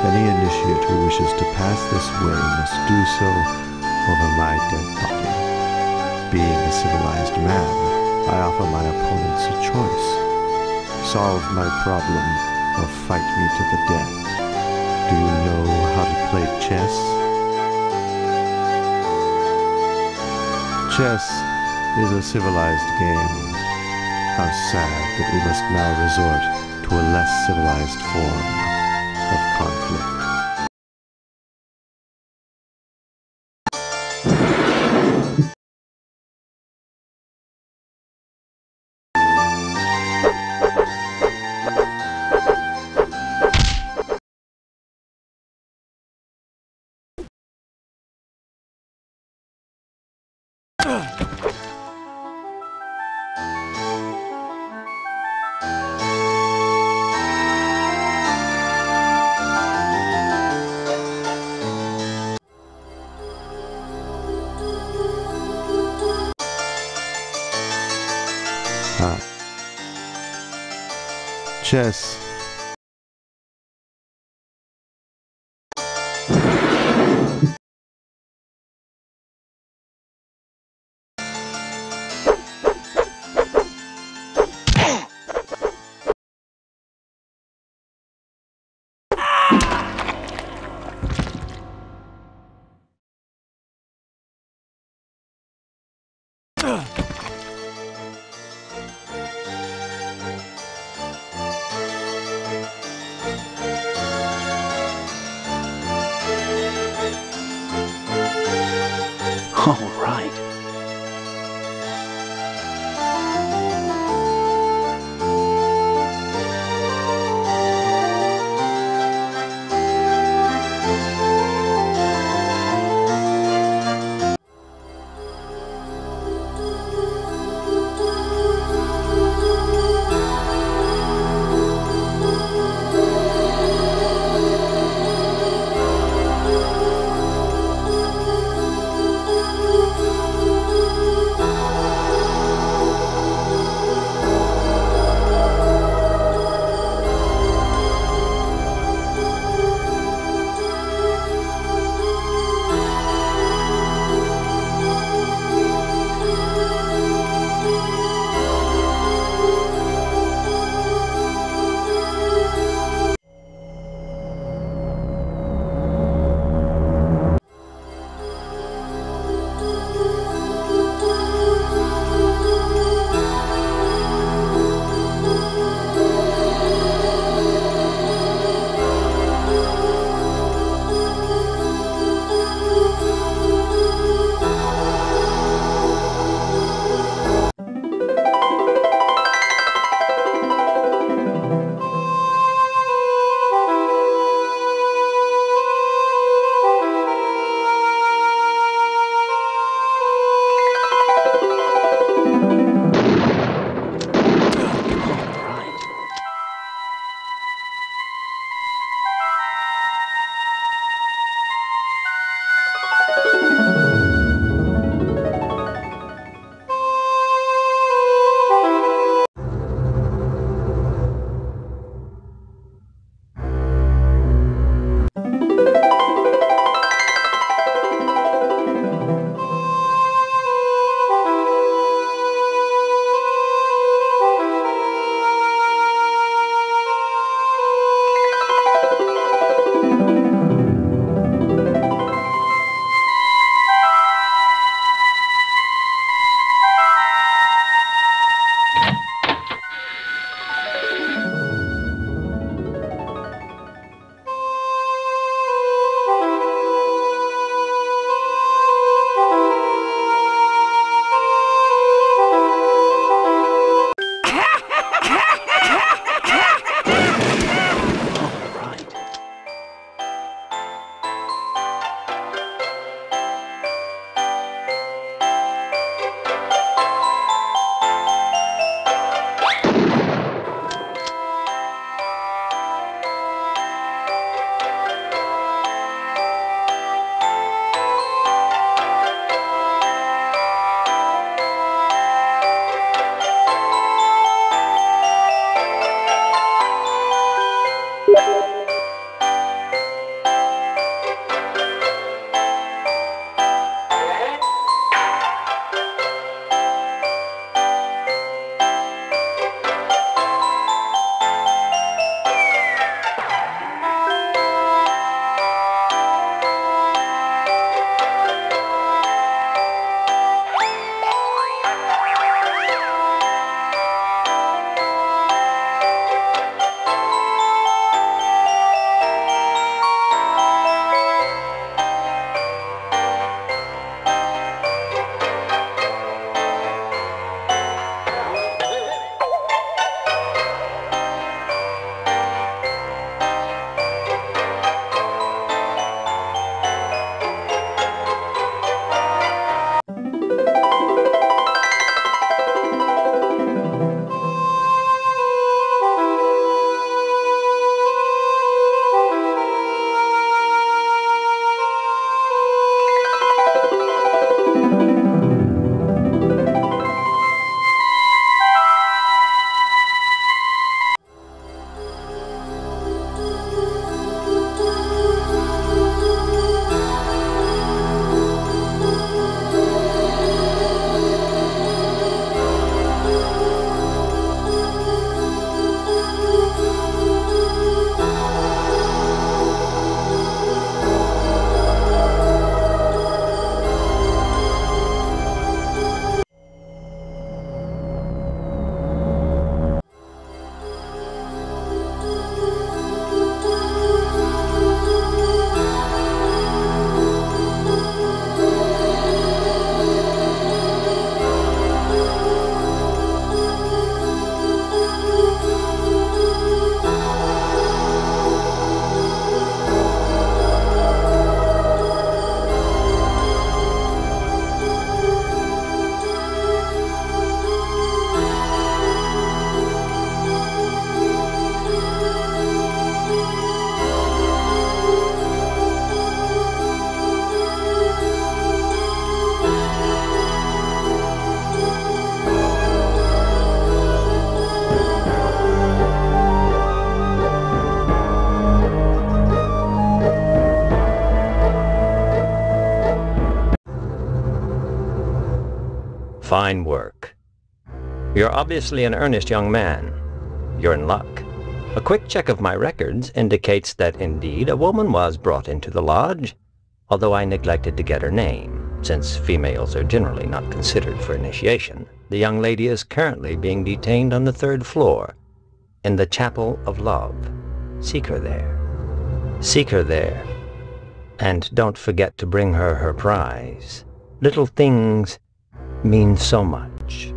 S17: Any initiate who wishes to pass this way must do so over my dead body. Being a civilized man, I offer my opponents a choice. Solve my problem or fight me to the death. Do you know how to play chess? Chess is a civilized game. How sad that we must now resort to a less civilized form of conflict. Chess.
S3: Fine work. You're obviously an earnest young man. You're in luck. A quick check of my records indicates that indeed a woman was brought into the lodge, although I neglected to get her name, since females are generally not considered for initiation. The young lady is currently being detained on the 3rd floor, in the Chapel of Love. Seek her there. Seek her there. And don't forget to bring her her prize. Little things mean so much.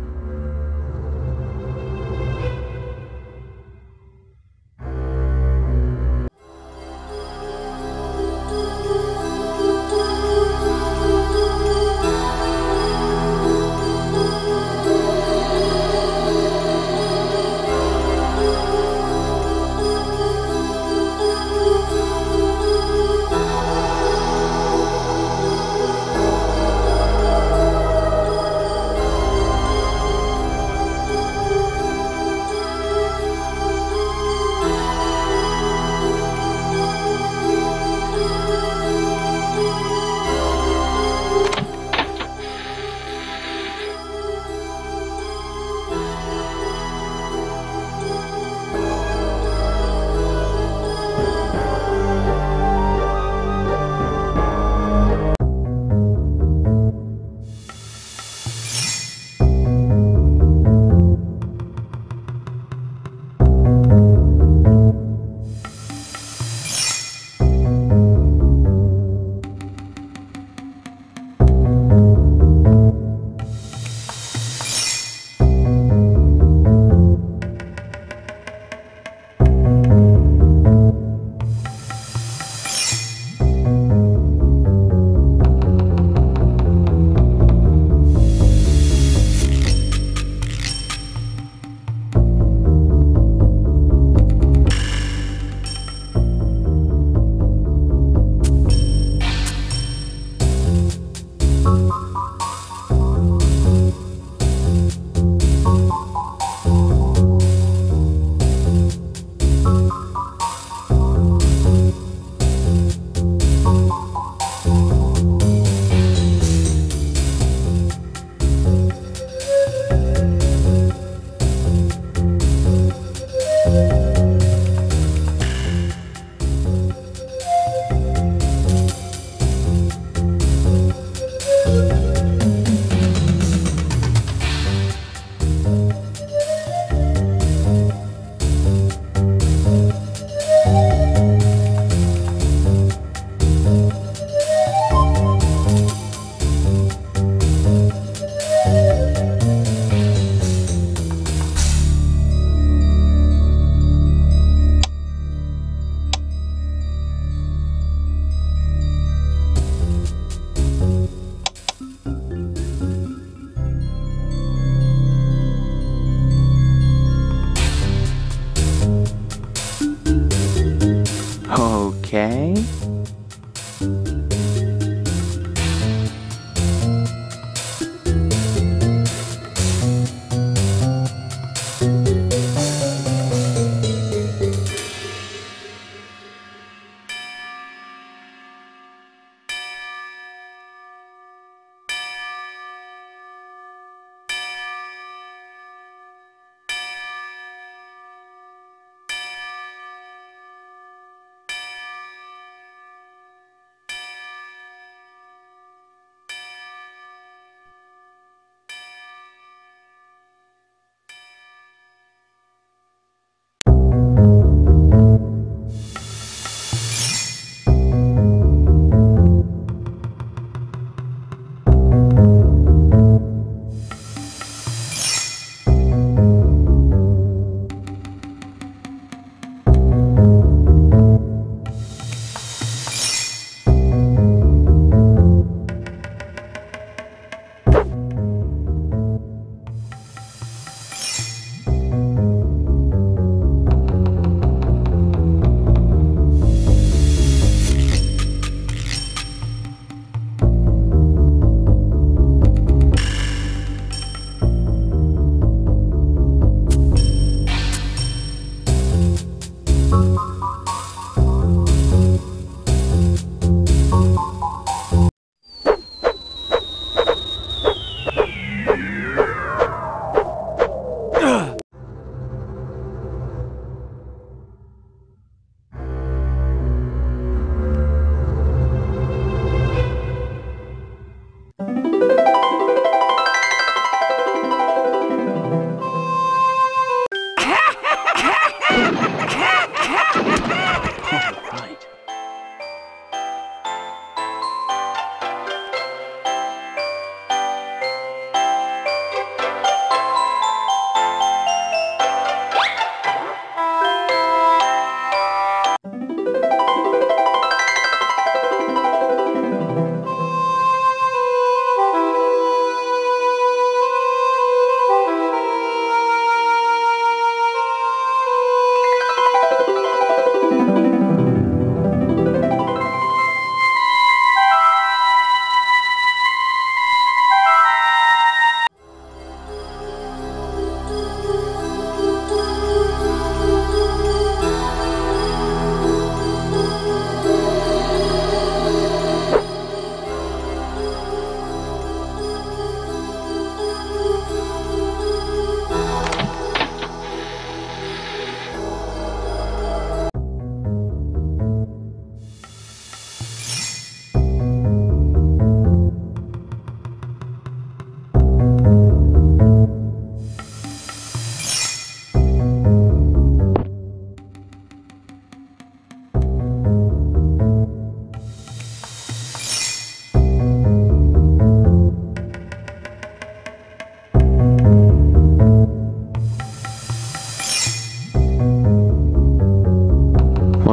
S13: Okay.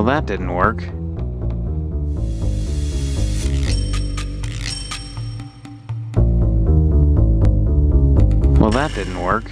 S16: Well, that didn't work. Well, that didn't work.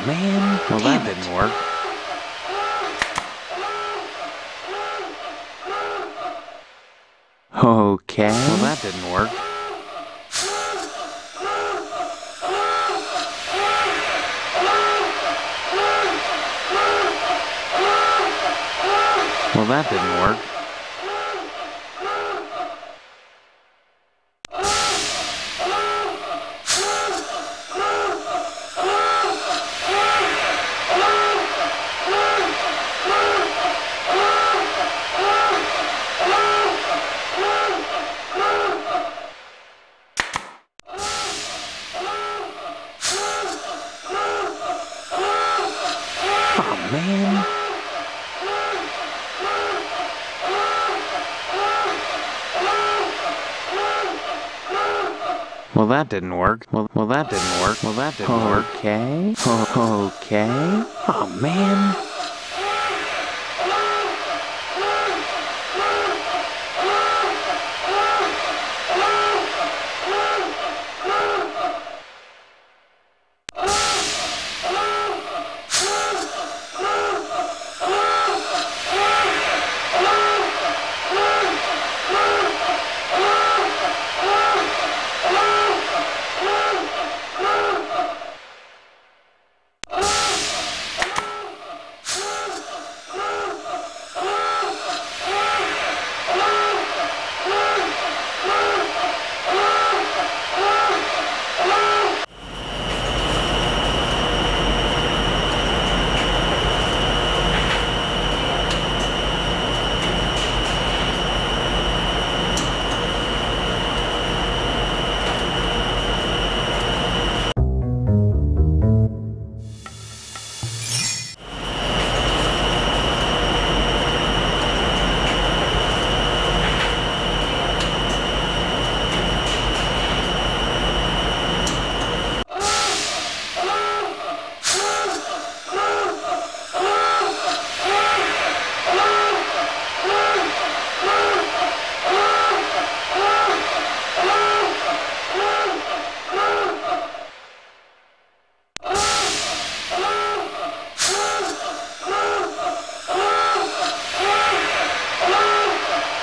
S16: Man, well, that didn't work. Okay. Well, that didn't work. Well, that didn't work. Oh, man. Well, that didn't work. Well, that didn't work. Well, that didn't work. Okay. Okay. Oh, man.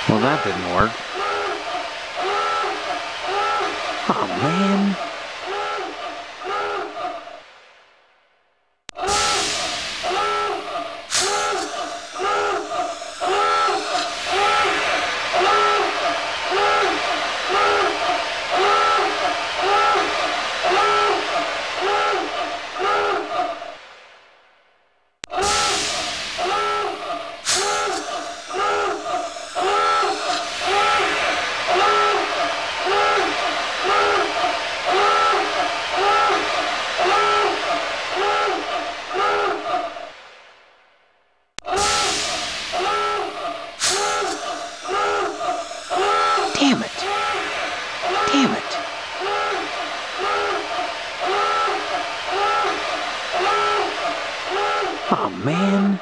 S16: Well, that didn't work. Oh, man. Damn it. Damn it. Oh, man.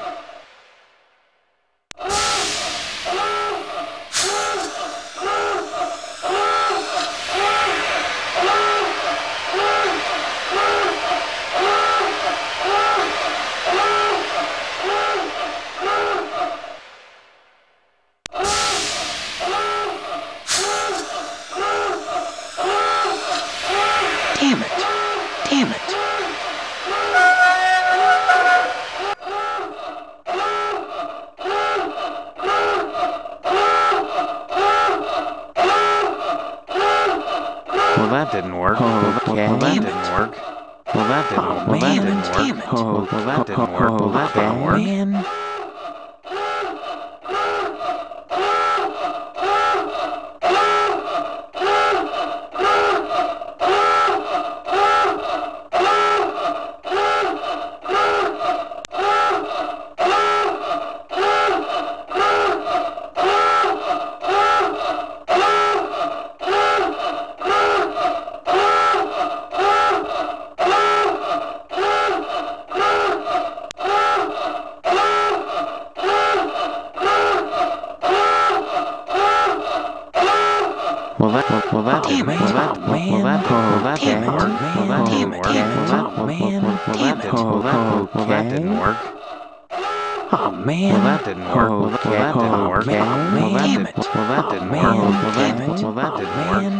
S16: Damn it. Damn it. Well, that didn't work. Okay. Well, that didn't work. Well, that didn't work. Well, that didn't work. Well, that didn't work. Well, that didn't work. Man. Well, that didn't work. Well, that didn't work. Well, that didn't work. Well, that didn't work. Oh man. Well, that didn't work. Well, that didn't work. Oh, man. Damn it. Well, that didn't work. Well, damn it. Well, that didn't work.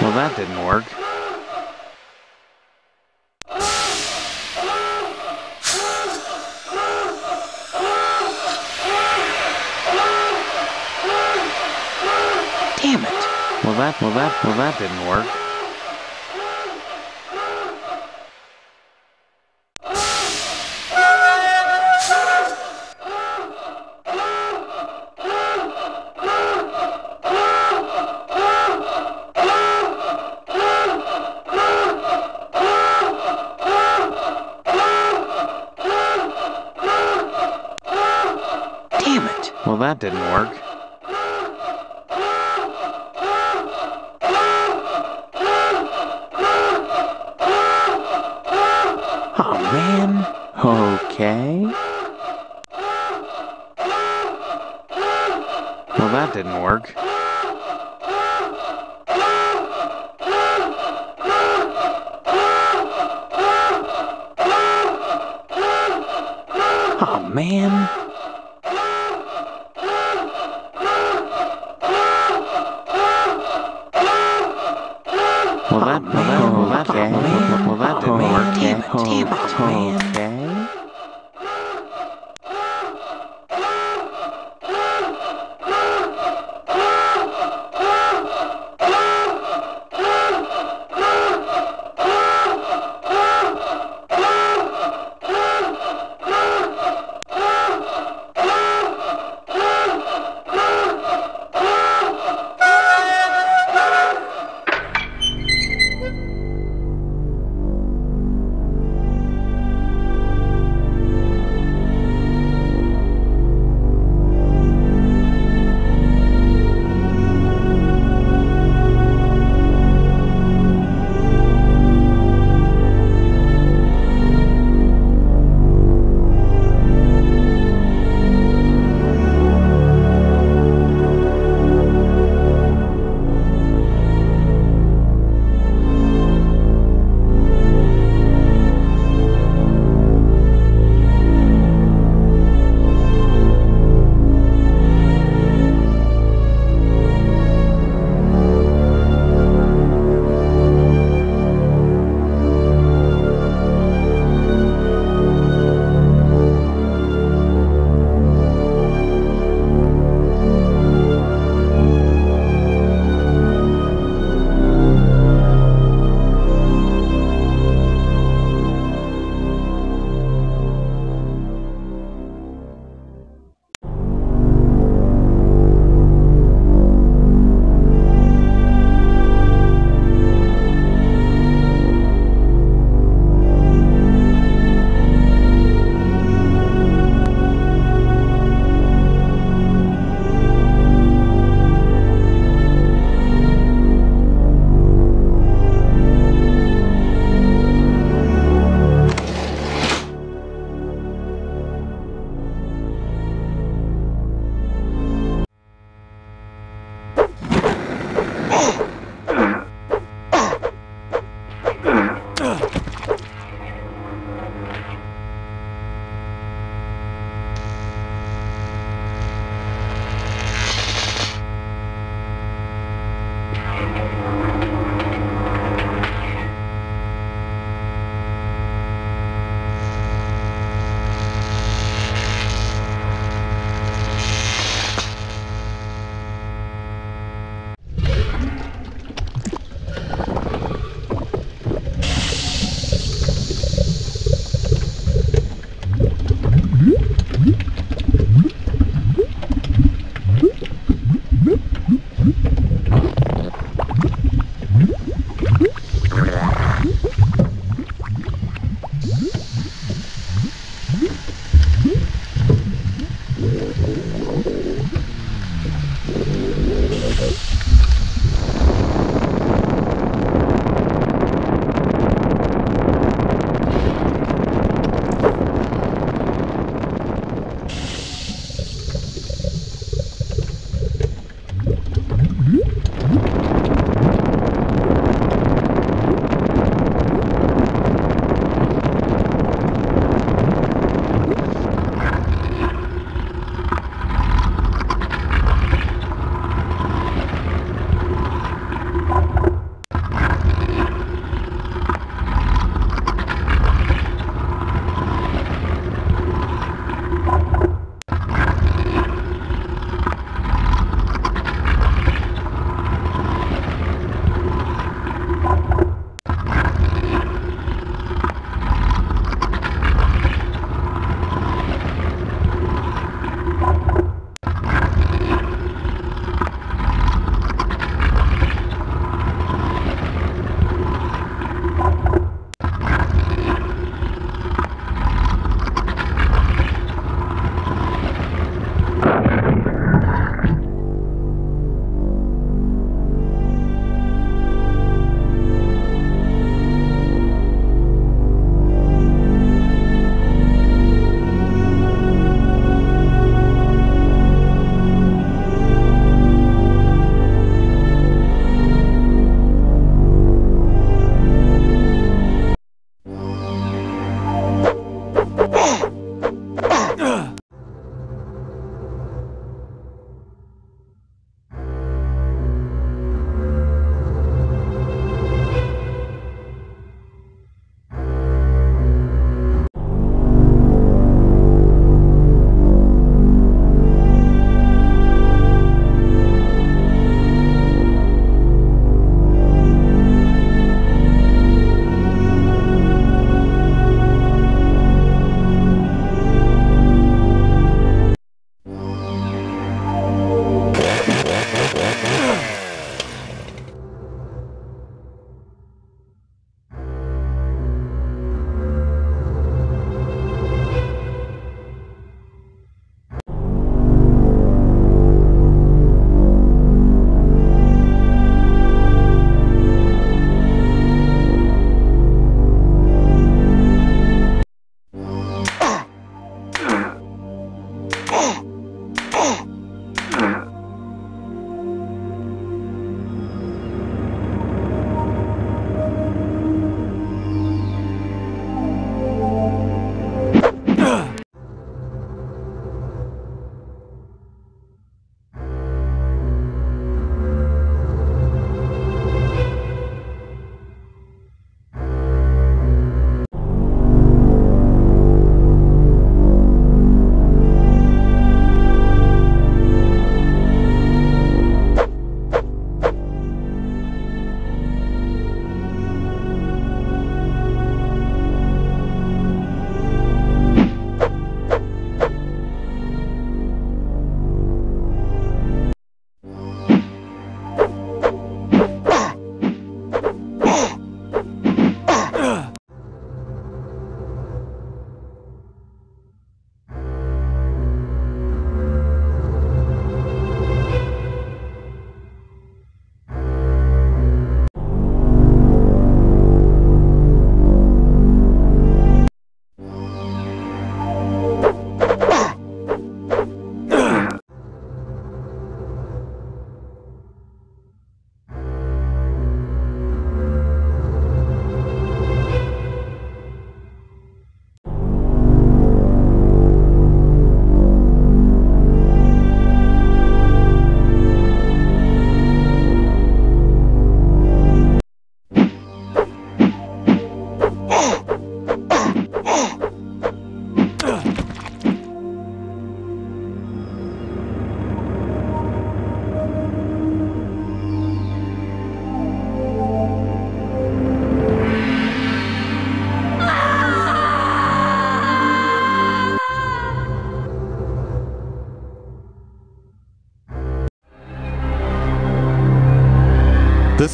S16: Well, that didn't work. Damn it. Well, that didn't work. Damn it. Well, that didn't work. Oh, man. Okay. Well, that didn't work. Oh, man. Well, that didn't work. Damn it, man. Okay.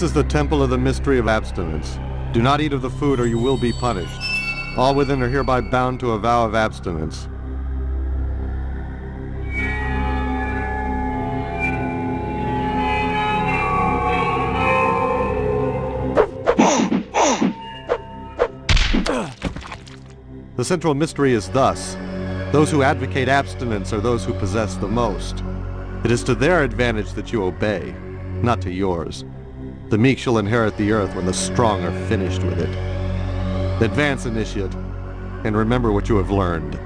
S20: This is the temple of the mystery of abstinence. Do not eat of the food or you will be punished. All within are hereby bound to a vow of abstinence. The central mystery is thus: those who advocate abstinence are those who possess the most. It is to their advantage that you obey, not to yours. The meek shall inherit the earth when the strong are finished with it. Advance, initiate, and remember what you have learned.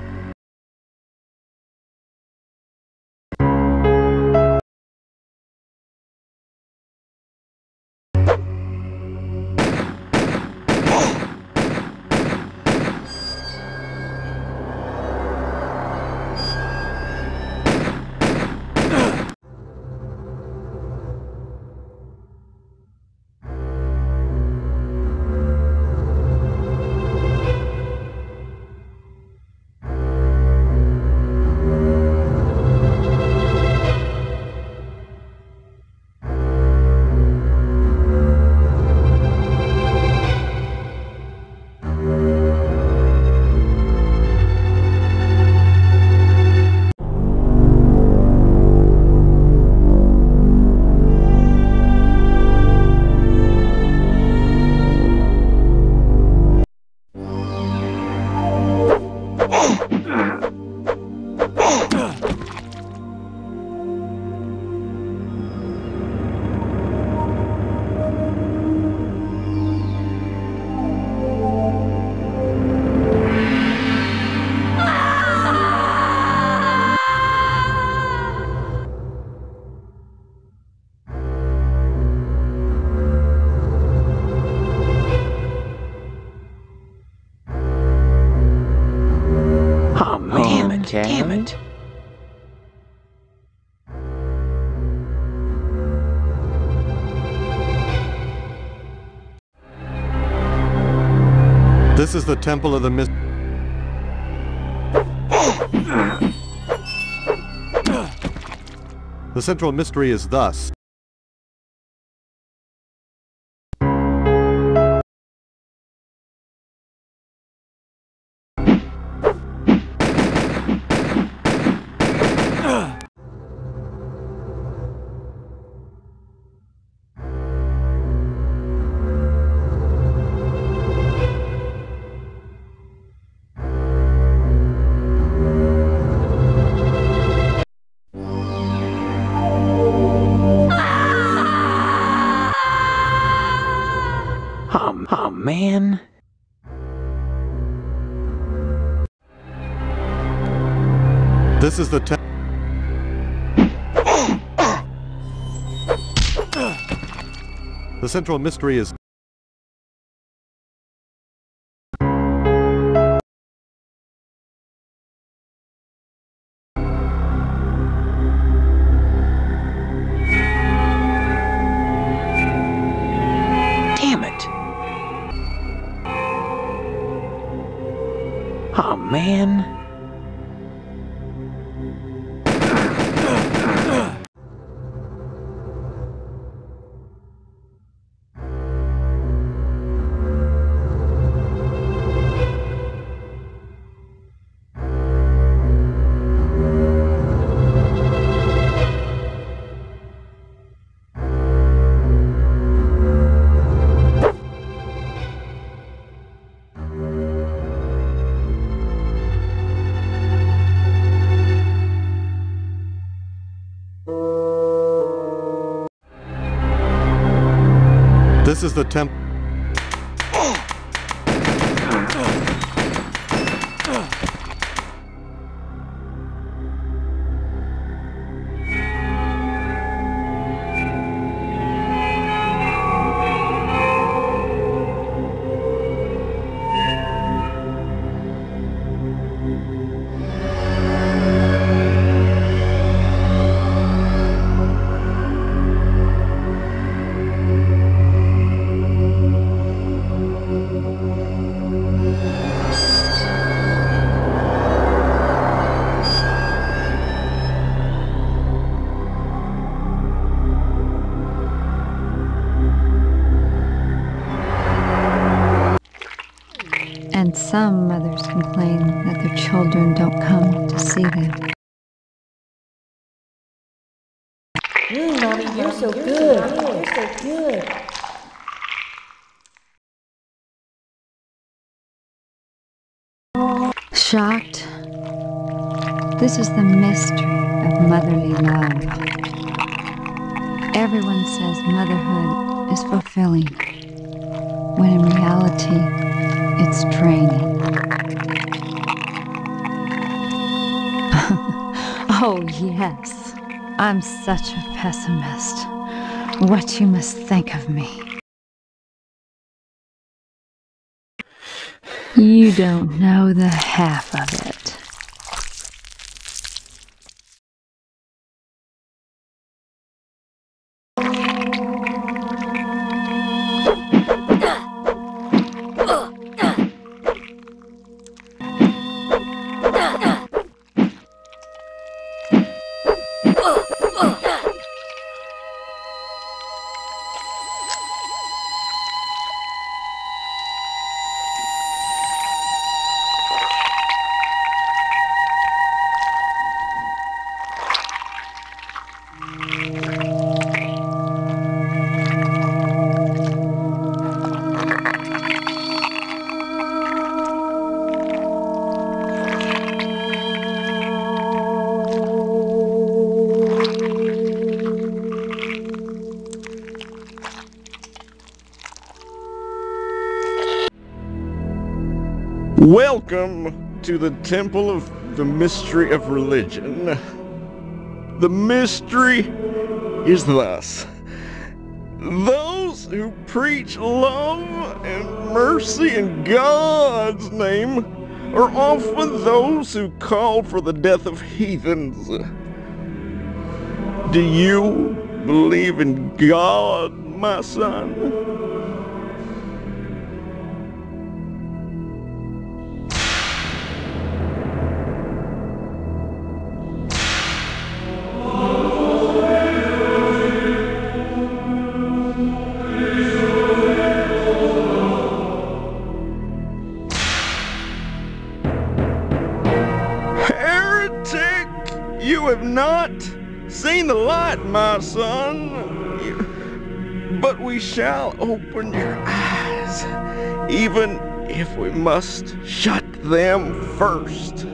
S16: Damn it.
S20: This is the Temple of the Mist. The central mystery is thus:
S16: Oh, man.
S20: This is the The central mystery is
S16: oh, man.
S20: This is the temple.
S21: Some mothers complain that their children don't come to see them.
S22: Mommy, you're so good. You're so good.
S21: Shocked? This is the mystery of motherly love. Everyone says motherhood is fulfilling, when in reality, it's draining. Oh, yes. I'm such a pessimist. What you must think of me. You don't know the half of it.
S2: Welcome to the Temple of the Mystery of Religion. The mystery is thus. Those who preach love and mercy in God's name are often those who call for the death of heathens. Do you believe in God, my son? You have not seen the light, my son, but we shall open your eyes, even if we must shut them first.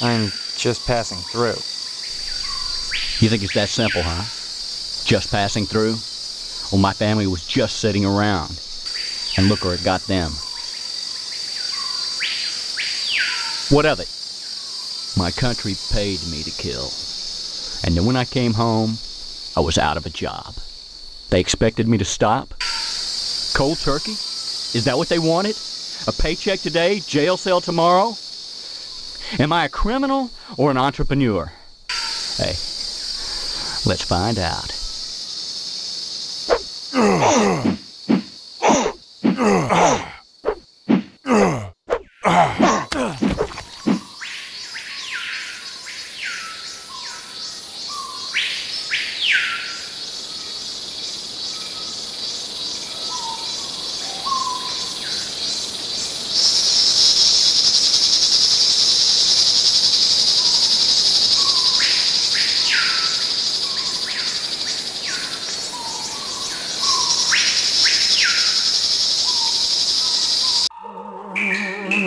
S13: I'm just passing through.
S23: You think it's that simple, huh? Just passing through? Well, my family was just sitting around. And look where it got them. What of it? My country paid me to kill. And then when I came home, I was out of a job. They expected me to stop? Cold turkey? Is that what they wanted? A paycheck today, jail cell tomorrow? Am I a criminal or an entrepreneur? Hey, let's find out.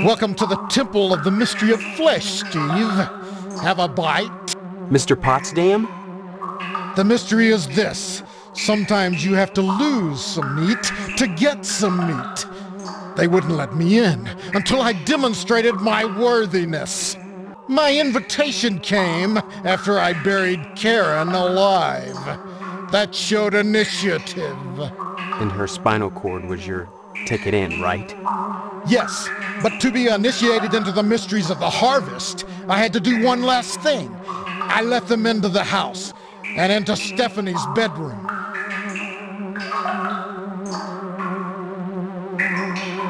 S6: Welcome to the Temple of the Mystery of Flesh, Steve. Have a bite?
S4: Mr. Potsdam?
S6: The mystery is this. Sometimes you have to lose some meat to get some meat. They wouldn't let me in until I demonstrated my worthiness. My invitation came after I buried Karen alive. That showed initiative.
S4: And her spinal cord was your ticket in, right?
S6: Yes, but to be initiated into the mysteries of the harvest, I had to do one last thing. I let them into the house and into Stephanie's bedroom.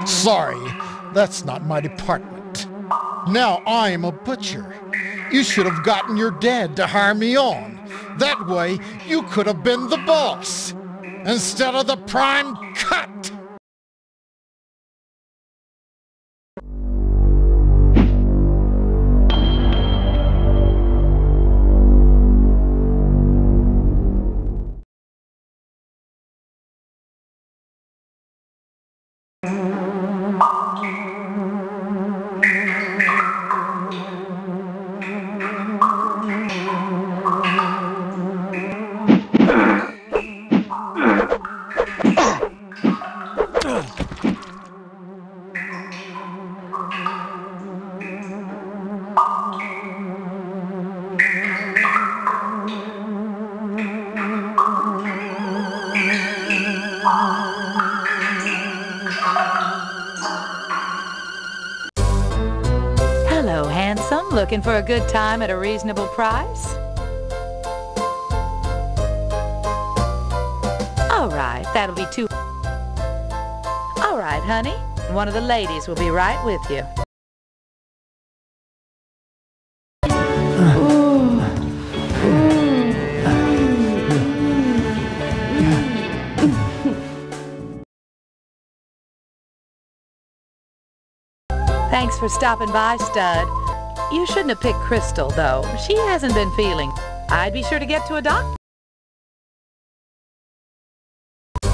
S6: Sorry, that's not my department. Now I'm a butcher. You should have gotten your dad to hire me on. That way, you could have been the boss, instead of the prime cut.
S5: Hello, handsome. Looking for a good time at a reasonable price? All right, that'll be two. All right, honey. One of the ladies will be right with you. Thanks for stopping by, stud. You shouldn't have picked Crystal, though. She hasn't been feeling. I'd be sure to get to a doctor.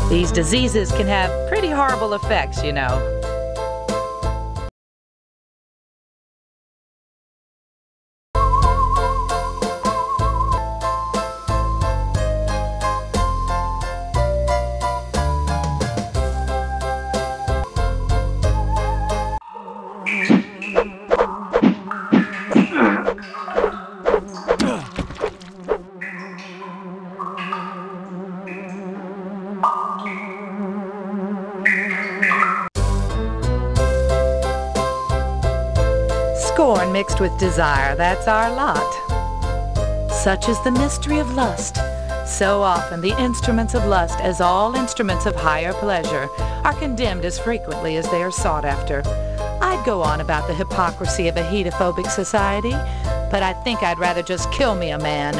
S5: These diseases can have pretty horrible effects, you know. Scorn mixed with desire, that's our lot. Such is the mystery of lust. So often the instruments of lust, as all instruments of higher pleasure, are condemned as frequently as they are sought after. I'd go on about the hypocrisy of a hedophobic society, but I think I'd rather just kill me a man.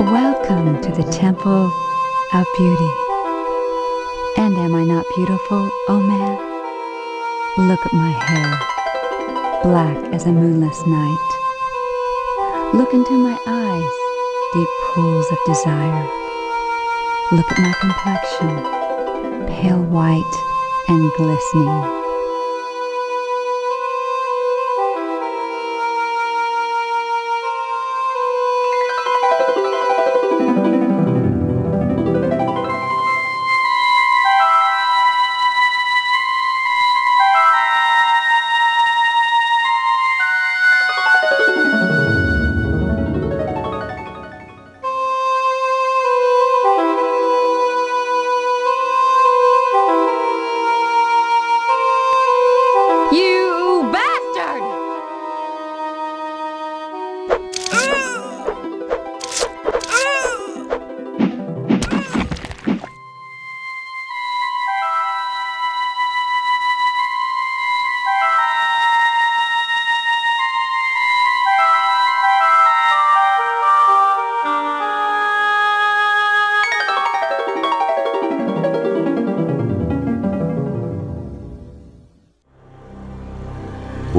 S21: Welcome to the Temple of Beauty. And am I not beautiful, oh man? Look at my hair, black as a moonless night. Look into my eyes, deep pools of desire. Look at my complexion, pale white and glistening.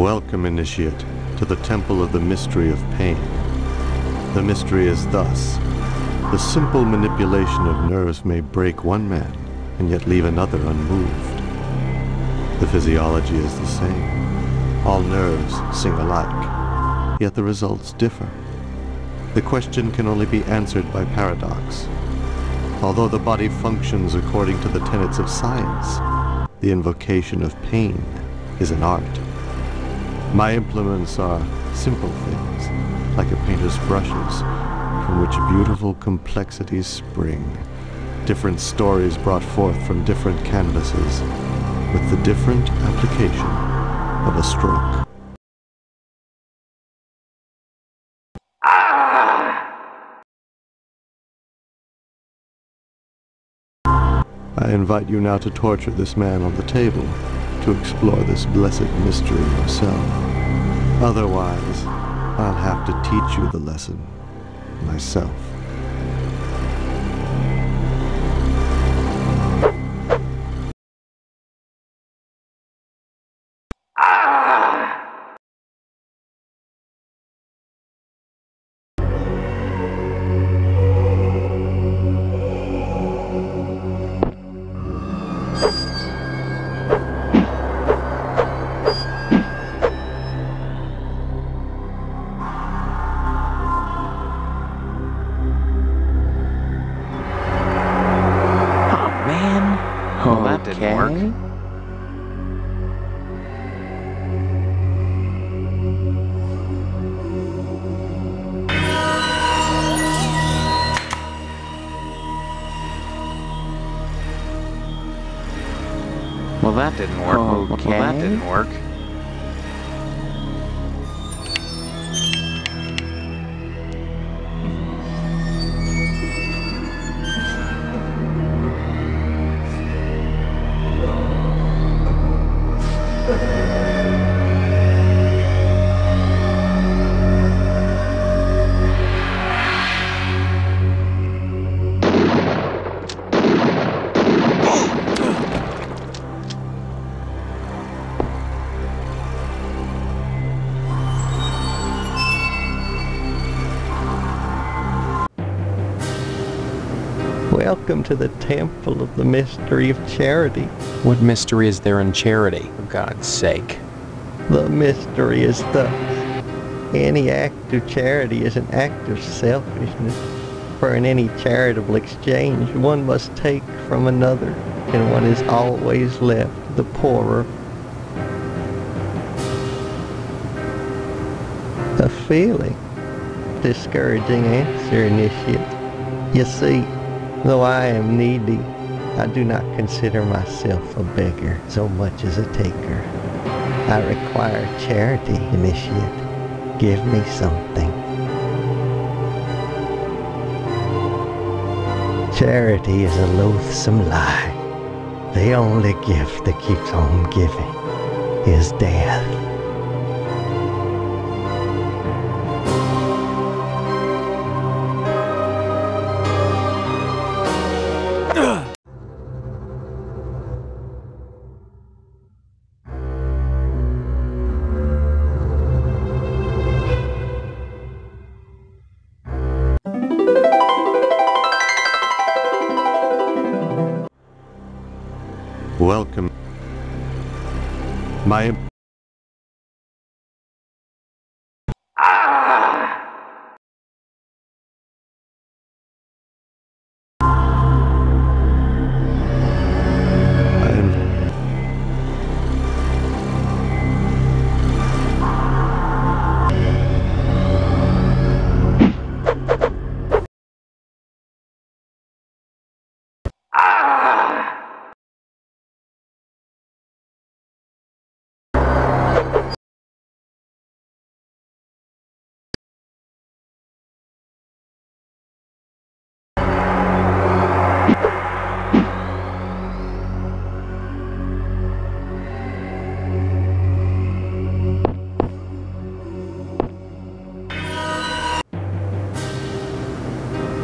S20: Welcome, initiate, to the Temple of the Mystery of Pain. The mystery is thus. The simple manipulation of nerves may break one man and yet leave another unmoved. The physiology is the same. All nerves sing alike, yet the results differ. The question can only be answered by paradox. Although the body functions according to the tenets of science, the invocation of pain is an art. My implements are simple things, like a painter's brushes, from which beautiful complexities spring, different stories brought forth from different canvases, with the different application of a stroke. I invite you now to torture this man on the table, to explore this blessed mystery yourself. Otherwise, I'll have to teach you the lesson myself.
S16: Well, that didn't work. Well, that didn't work.
S7: Okay.
S16: Well, that didn't work.
S9: Welcome to the Temple of the Mystery of Charity.
S13: What mystery is there in charity, for God's sake?
S9: The mystery is thus. Any act of charity is an act of selfishness. For in any charitable exchange, one must take from another, and one is always left the poorer. A feeling. Discouraging answer, initiate. You see, though I am needy, I do not consider myself a beggar so much as a taker. I require charity, initiate. Give me something. Charity is a loathsome lie. The only gift that keeps on giving is death.
S20: Welcome. My...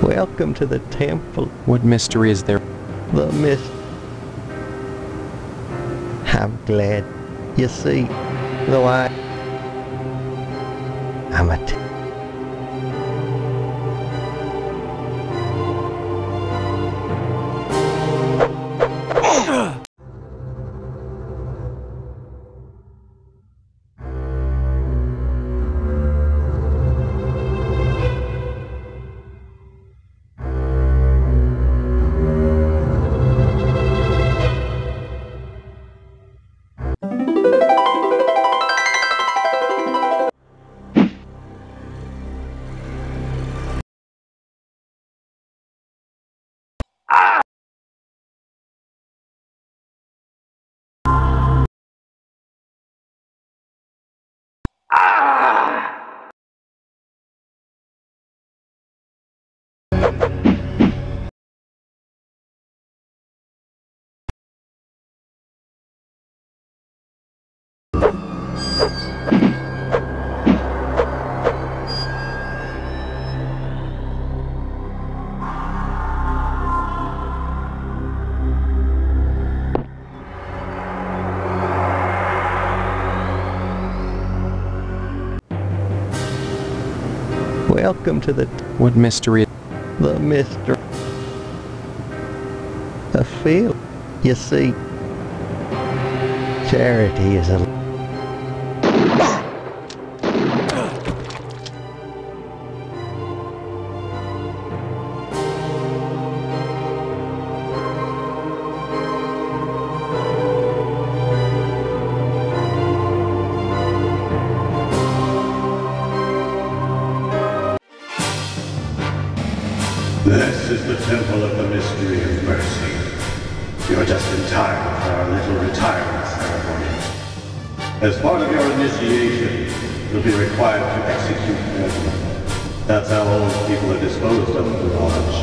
S9: Welcome to the temple.
S13: What mystery is there?
S9: The I'm glad. You see, though I I'm a Welcome to the...
S4: What mystery?
S9: The mystery. A feel. You see, charity is a...
S10: This is the temple of the mystery of mercy. You're just in time for our little retirement ceremony. As part of your initiation, you'll be required to execute judgment. That's how old people are disposed of at the lodge.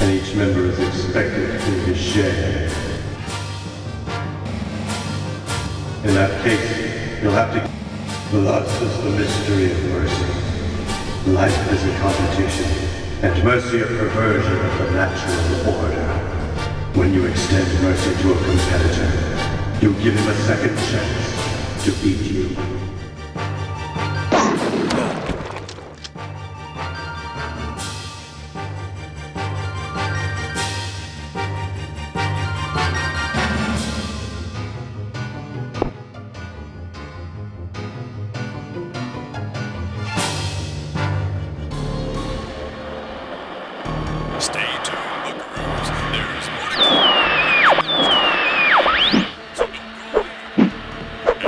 S10: And each member is expected to do his share. In that case, you'll have to... Thus is the mystery of mercy. Life is a competition. And mercy a perversion of the natural order. When you extend mercy to a competitor, you give him a second chance to beat you.
S8: Stay tuned, buckaroos. There's more to come. So don't go away.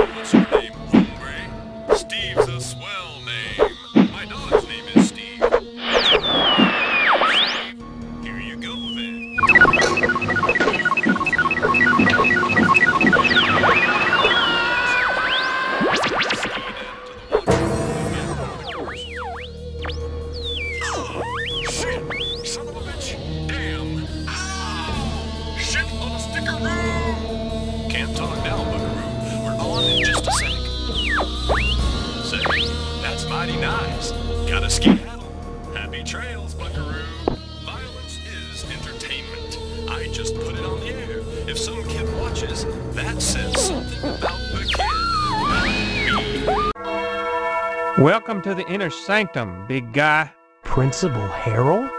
S8: And what's your name, hombre? Steve's a swell name. My dog's name is Steve. Steve, here you go then. Son of a bitch! Damn! Ow! Shit on a stickeroo! Can't talk now, buckaroo. We're on in just a sec. Say, that's mighty nice. Gotta skedaddle. Happy trails, buckaroo. Violence is entertainment. I just put it on the air. If some kid watches, that says something about the kid.
S7: Welcome to the inner sanctum, big guy.
S11: Principal Harold?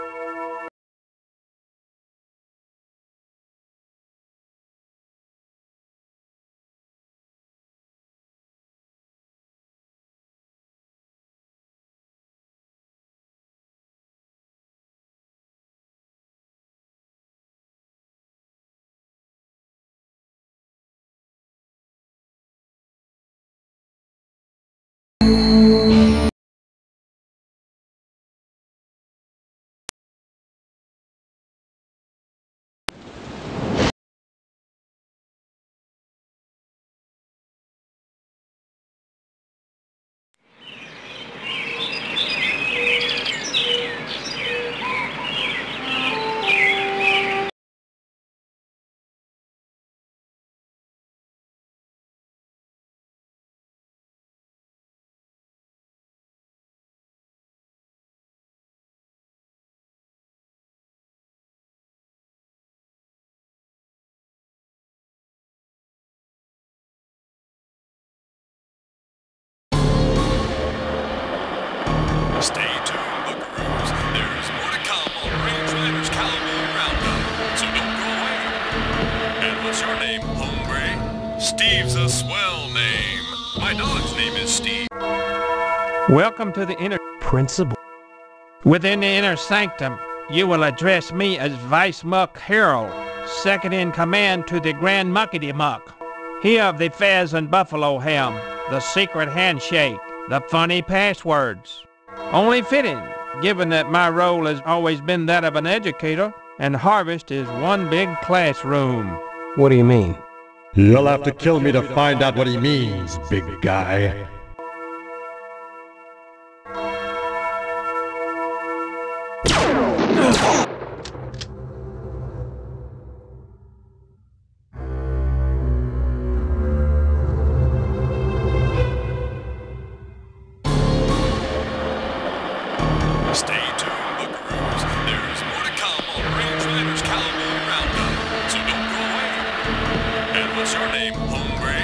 S1: hombre? Steve's a swell name. My dog's name is Steve.
S7: Welcome to the inner
S11: Principal.
S7: Within the inner sanctum, you will address me as Vice Muck Harold, second in command to the Grand Muckety Muck. He of the Fez and Buffalo Hem, the secret handshake, the funny passwords. Only fitting, given that my role has always been that of an educator, and Harvest is one big classroom.
S11: What do you mean?
S17: You'll have to kill me to find out what he means, big guy.
S1: Stay tuned, buckaroos. There's more to come on Range Riders Cowboy Roundup, so don't go away. And what's your name, hombre?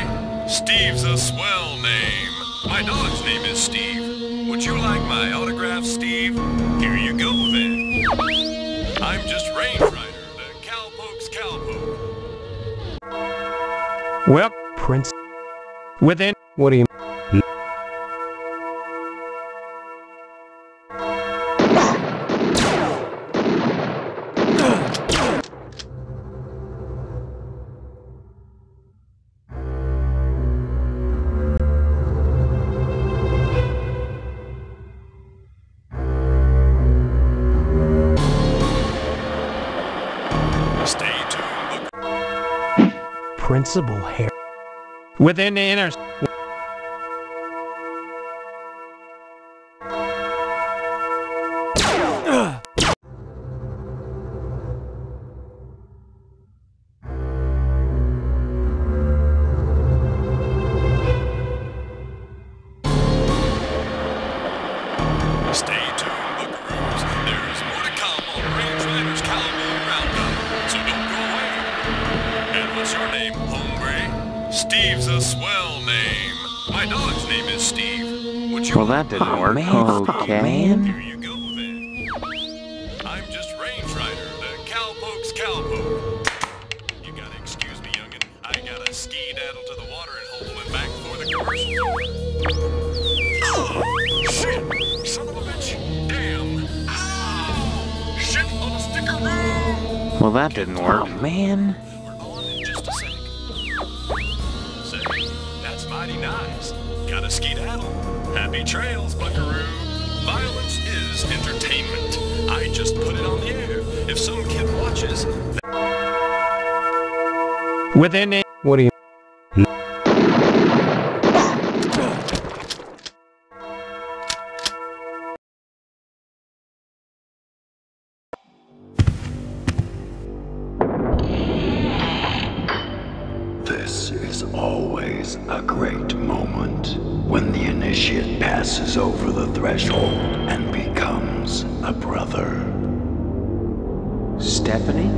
S1: Steve's a swell name. My dog's name is Steve. Would you like my autograph, Steve? Here you go, then. I'm just Range Rider, the Cowpoke's Cowpoke.
S7: Well,
S11: Prince.
S7: Within.
S11: What do you
S1: Stay tuned,
S11: Principal Hair.
S7: Within the inner...
S1: Stay tuned, buckaroos. There's more to come on Range Riders Cowboy Roundup, so don't go away. And what's your name, hombre? Steve's a swell name. My dog's name is Steve. Would you...
S16: Well, that didn't work. Okay.
S1: Here you go, then. I'm just Range Rider, the Cowpoke's Cowpoke. You gotta excuse me, youngin'. I gotta ski-daddle to the watering hole and back for the commercial. Oh, shit! Son of a bitch! Damn! Ow! Shit on a sticker room!
S16: Well, that didn't work.
S1: Oh, man. We're on in just a sec. Say, that's mighty nice. Gotta skedaddle. Happy trails, buckaroo. Violence is entertainment. I just put it on the air. If some kid watches...
S7: Within the...
S11: What do you...
S10: This is always a great moment when the initiate passes over the threshold and becomes a brother.
S13: Stephanie?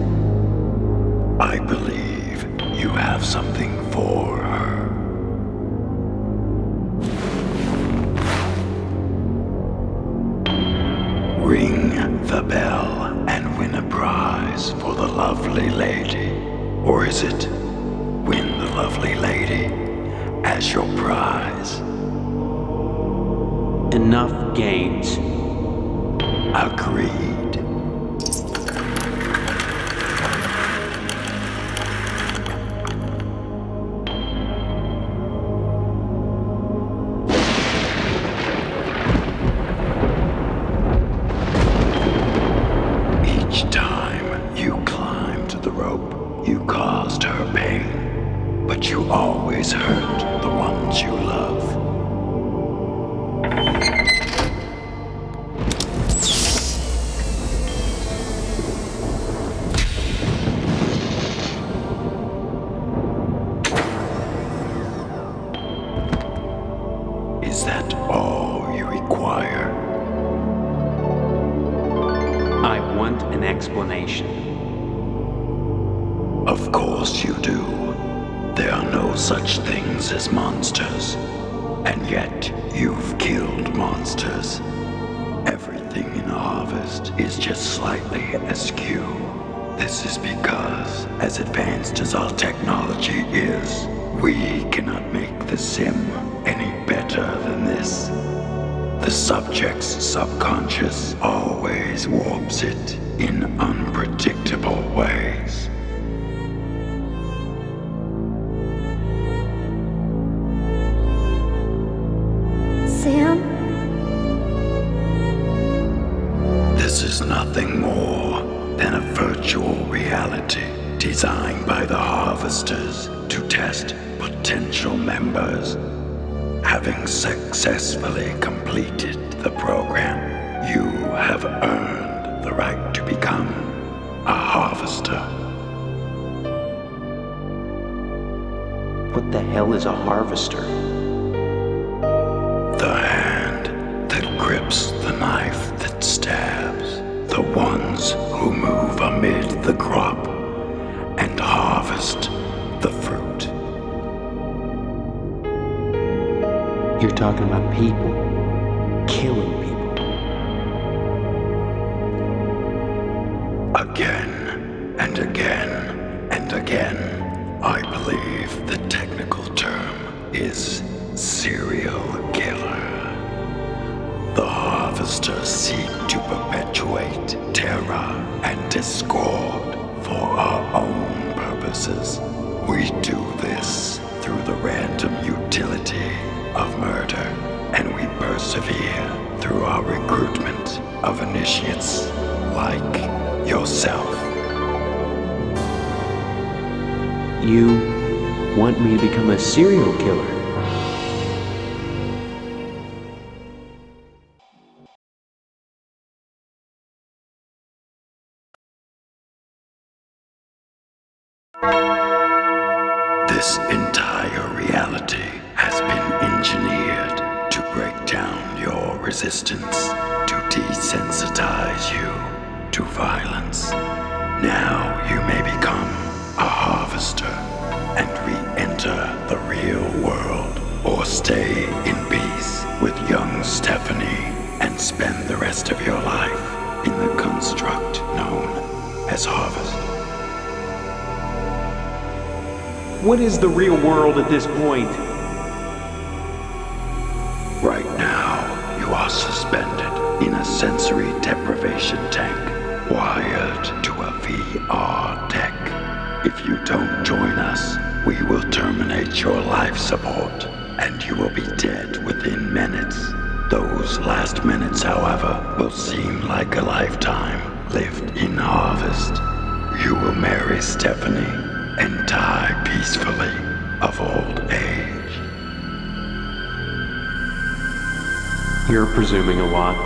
S10: I believe you have something for her. Ring the bell and win a prize for the lovely lady. Or is it win the lovely lady as your prize?
S13: Enough games.
S10: Agreed. Each time you climbed the rope, you caused her pain, but you always hurt the ones you love. Is that all you require?
S13: I want an explanation.
S10: Of course you do. There are no such things as monsters. And yet, you've killed monsters. Everything in Harvest is just slightly askew. This is because, as advanced as our technology is, we cannot make the sim any better than this. The subject's subconscious always warps it in unpredictable ways.
S12: Sam?
S10: This is nothing more than a virtual reality designed by the Harvesters to test potential members. Having successfully completed the program, you have earned the right to become a Harvester.
S23: What the hell is a harvester?
S10: The hand that grips the knife that stabs. The ones who move amid the crop and harvest the fruit.
S23: You're talking about people. Killing people.
S10: Again and again and again, I believe the technical term is serial killer. The Harvesters seek to perpetuate terror and discord for our own purposes. We do this through the random utility of murder, and we persevere through our recruitment of initiates like yourself.
S23: You want me to become a serial killer?
S10: This entire reality has been engineered to break down your resistance, to desensitize you to violence. Now you may become a Harvester and re-enter the real world, or stay in peace with young Stephanie and spend the rest of your life in the construct known as Harvest.
S23: What is the real world at this point?
S10: Right now, you are suspended in a sensory deprivation tank, wired to a VR tech. If you don't join us, we will terminate your life support, and you will be dead within minutes. Those last minutes, however, will seem like a lifetime lived in Harvest. You will marry Stephanie and die peacefully of old age.
S23: You're presuming a lot.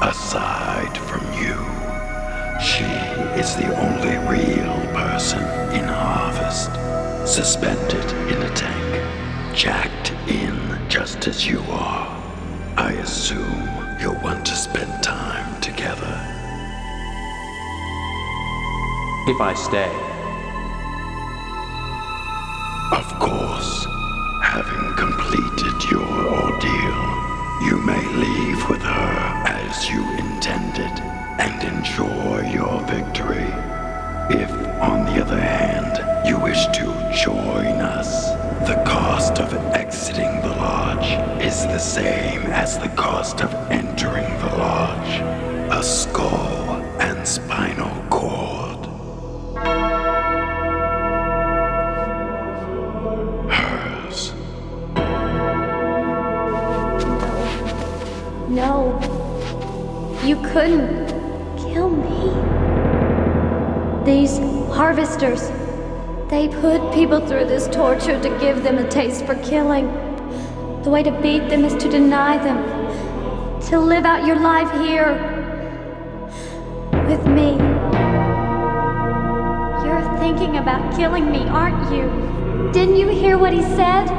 S10: Aside from you, she is the only real person in Harvest, suspended in a tank, jacked in just as you are. I assume you'll want to spend time together.
S23: If I stay.
S10: Of course, having completed your ordeal, you may leave with her as you intended and enjoy your victory. If, on the other hand, you wish to join us, the cost of exiting the lodge is the same as the cost of entering the lodge. A skull and spinal cord. Hers.
S12: No. You couldn't kill me. These harvesters, they put people through this torture to give them a taste for killing. The way to beat them is to deny them, to live out your life here with me. You're thinking about killing me, aren't you? Didn't you hear what he said?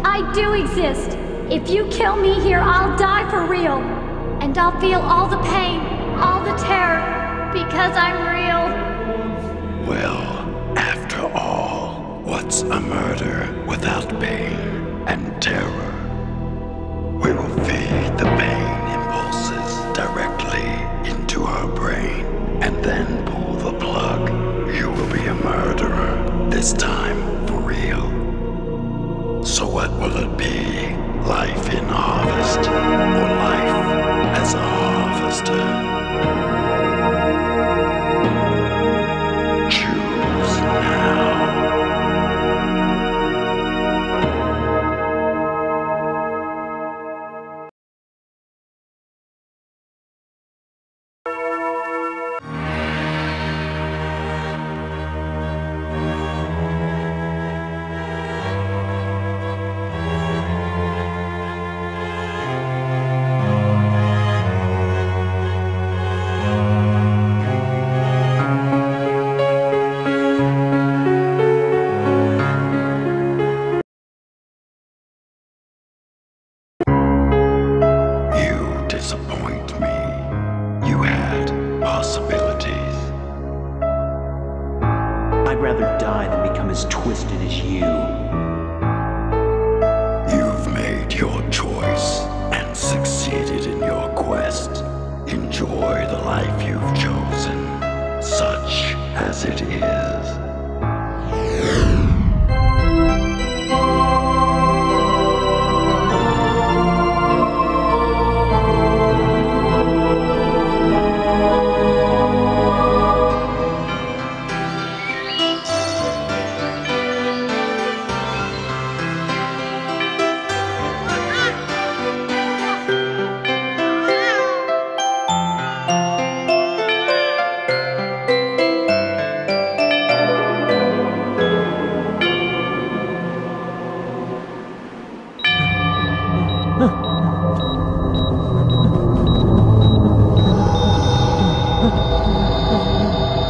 S12: I do exist. If you kill me here, I'll die for real. And I'll feel all the pain, all the terror, because I'm real.
S10: Well, after all, what's a murder without pain and terror? We will feed the pain impulses directly into her brain. this time for real. So what will it be? Life in harvest, or life as a harvester? Choose now.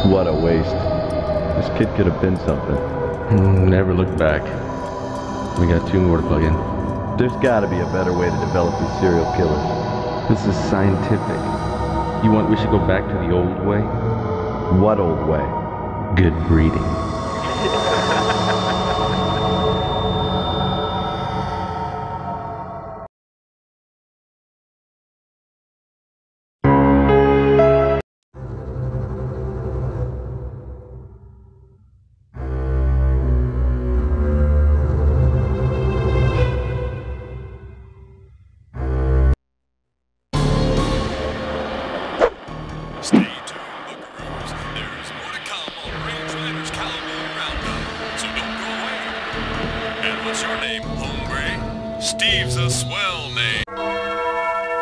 S14: What a waste. This kid could have been something. Never looked back. We got 2 more to plug in. There's gotta be a better way to develop these serial killers. This is scientific. You want we should go back to the old way? What old way? Good breeding.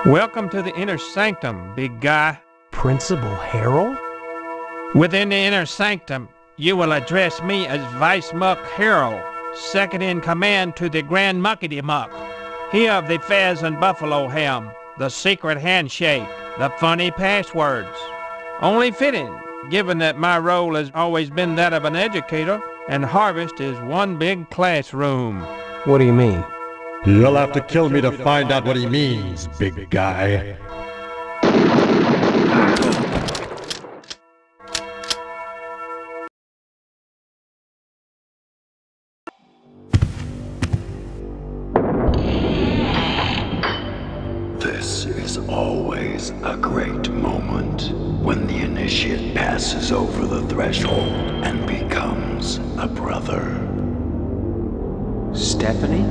S7: Welcome to the inner sanctum, big guy.
S11: Principal Harold?
S7: Within the inner sanctum, you will address me as Vice Muck Harold, second in command to the Grand Muckety Muck. He of the Fez and Buffalo Ham, the secret handshake, the funny passwords. Only fitting, given that my role has always been that of an educator, and Harvest is one big classroom.
S11: What do you mean?
S2: You'll have to kill me to find out what he means, big guy.
S10: This is always a great moment when the initiate passes over the threshold and becomes a brother.
S13: Stephanie?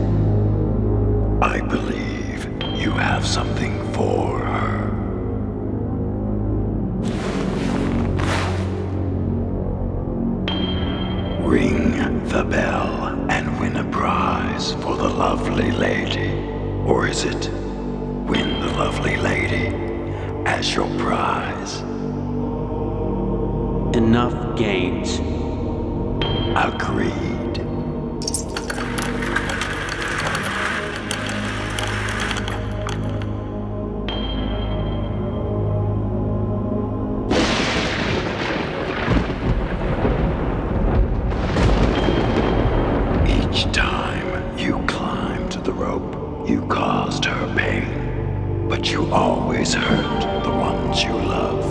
S10: I believe you have something for her. Ring the bell and win a prize for the lovely lady. Or is it win the lovely lady as your prize?
S16: Enough games.
S10: Agreed. You caused her pain, but you always hurt the ones you love.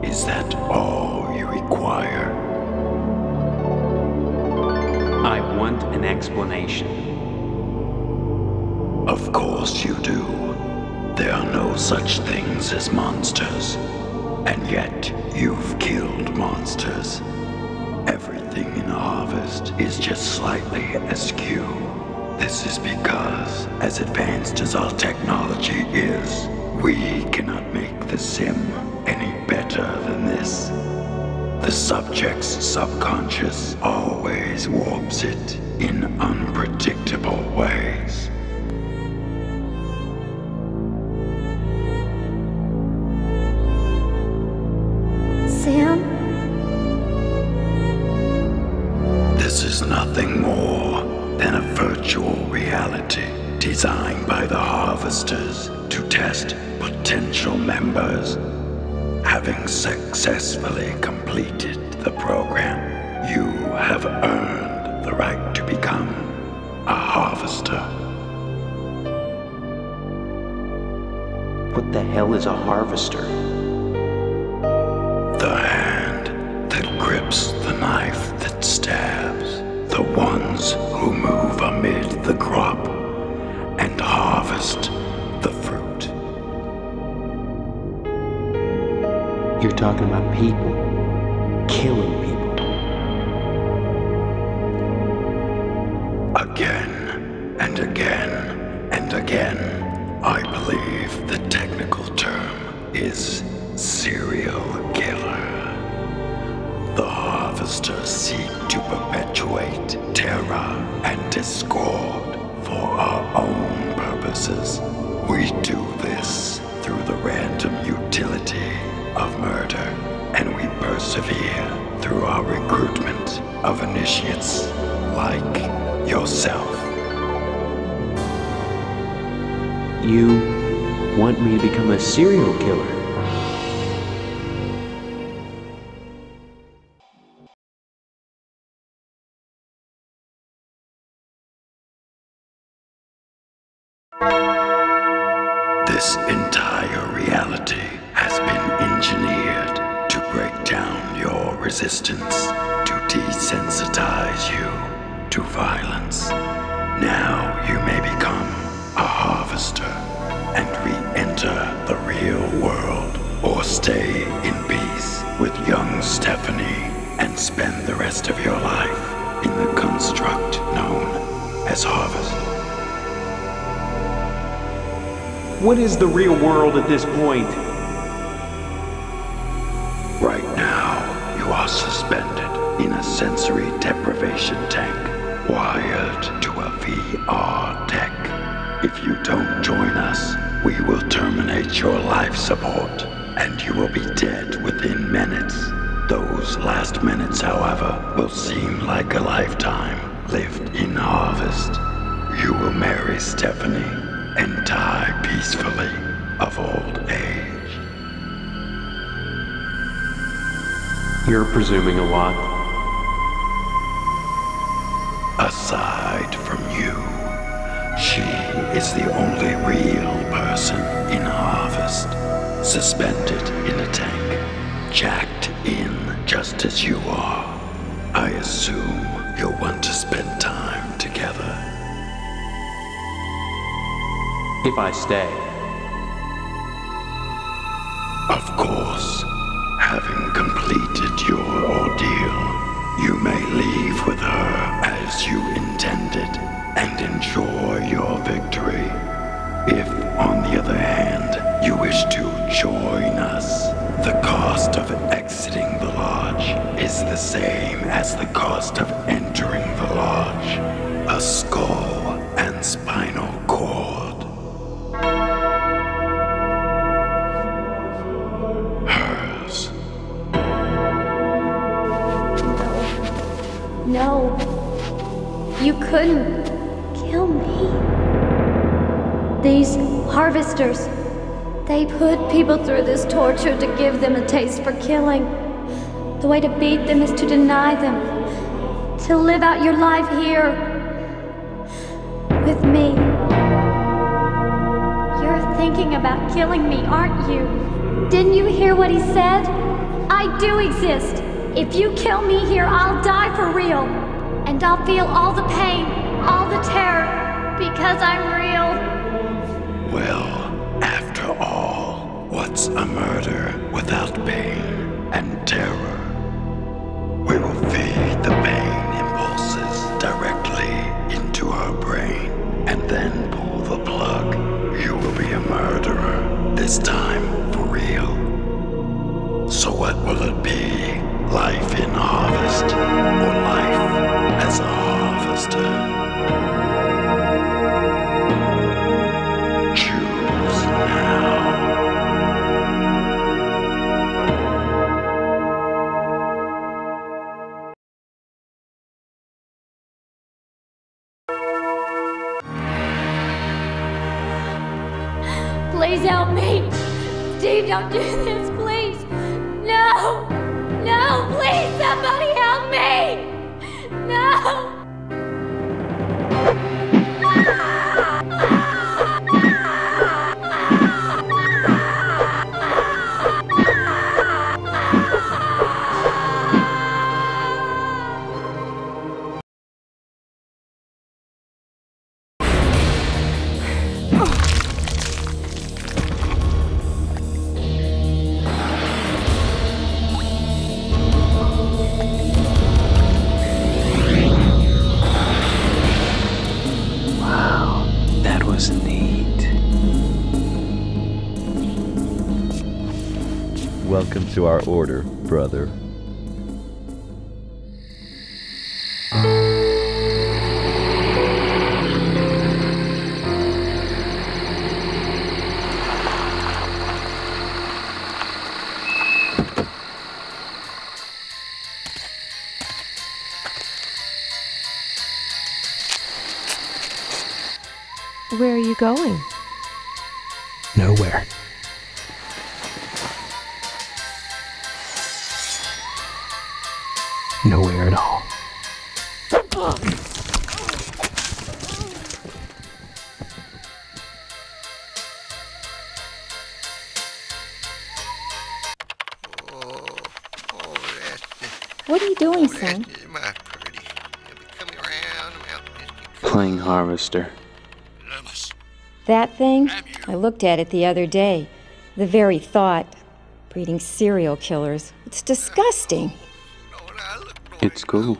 S10: Is that all you require?
S16: want an explanation.
S10: Of course you do. There are no such things as monsters. And yet, you've killed monsters. Everything in Harvest is just slightly askew. This is because, as advanced as our technology is, we cannot make the sim any better than this. The subject's subconscious always warps it in unpredictable ways.
S12: Sam?
S10: This is nothing more than a virtual reality designed by the Harvesters to test potential members. Having successfully completed the program, you have earned the right to become a Harvester.
S16: What the hell is a harvester?
S10: The hand that grips the knife that stabs, the ones who move amid the crop and harvest the fruit.
S16: You're talking about people. Killing people.
S10: Again and again and again, I believe the technical term is serial killer. The Harvesters seek to perpetuate terror and discord for our own purposes. We do this through the random utility of murder, and we persevere through our recruitment of initiates like yourself.
S16: You want me to become a serial killer?
S10: This entire reality has been engineered to break down your resistance, to desensitize you to violence. Now you may become a Harvester and re-enter the real world, or stay in peace with young Stephanie and spend the rest of your life in the construct known as Harvest.
S16: What is the real world at this point?
S10: Right now, you are suspended in a sensory deprivation tank wired to a VR deck. If you don't join us, we will terminate your life support, and you will be dead within minutes. Those last minutes, however, will seem like a lifetime lived in Harvest. You will marry Stephanie and die peacefully of old age.
S16: You're presuming a lot.
S10: Aside from you, she is the only real person in Harvest, suspended in a tank, jacked in just as you are. I assume you'll want to spend time together.
S16: If I stay.
S10: Of course, having completed your ordeal, you may leave with her as you intended and enjoy your victory. If, on the other hand, you wish to join us, the cost of exiting the lodge is the same as the cost of entering the lodge: a skull and spinal cord. Hers.
S12: No. You couldn't kill me. These harvesters, they put people through this torture to give them a taste for killing. The way to beat them is to deny them. To live out your life here. With me. You're thinking about killing me, aren't you? Didn't you hear what he said? I do exist. If you kill me here, I'll die for real. And And I'll feel all the pain, all the terror, because I'm real.
S10: Well, after all, what's a murder without pain and terror? We will feed the pain impulses directly into her brain and then pull the plug. You will be a murderer, this time for real. So what will it be? Life in harvest or life as a harvester? Choose now.
S12: Please help me. Steve, don't do this, please. No. No, please, somebody help me. No.
S14: Welcome to our order, brother.
S15: Where are you going?
S11: Nowhere. Nowhere at all.
S21: What are you doing, son?
S16: Playing harvester.
S21: That thing? I looked at it the other day. The very thought. Breeding serial killers. It's disgusting.
S16: It's cool.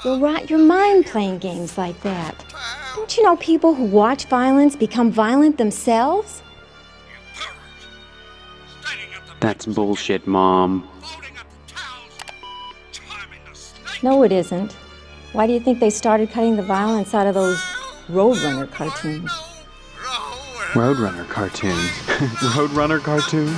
S21: You'll rot your mind playing games like that. Don't you know people who watch violence become violent themselves?
S16: That's bullshit, Mom.
S21: No, it isn't. Why do you think they started cutting the violence out of those Roadrunner cartoons?
S16: Roadrunner cartoons. Roadrunner cartoons?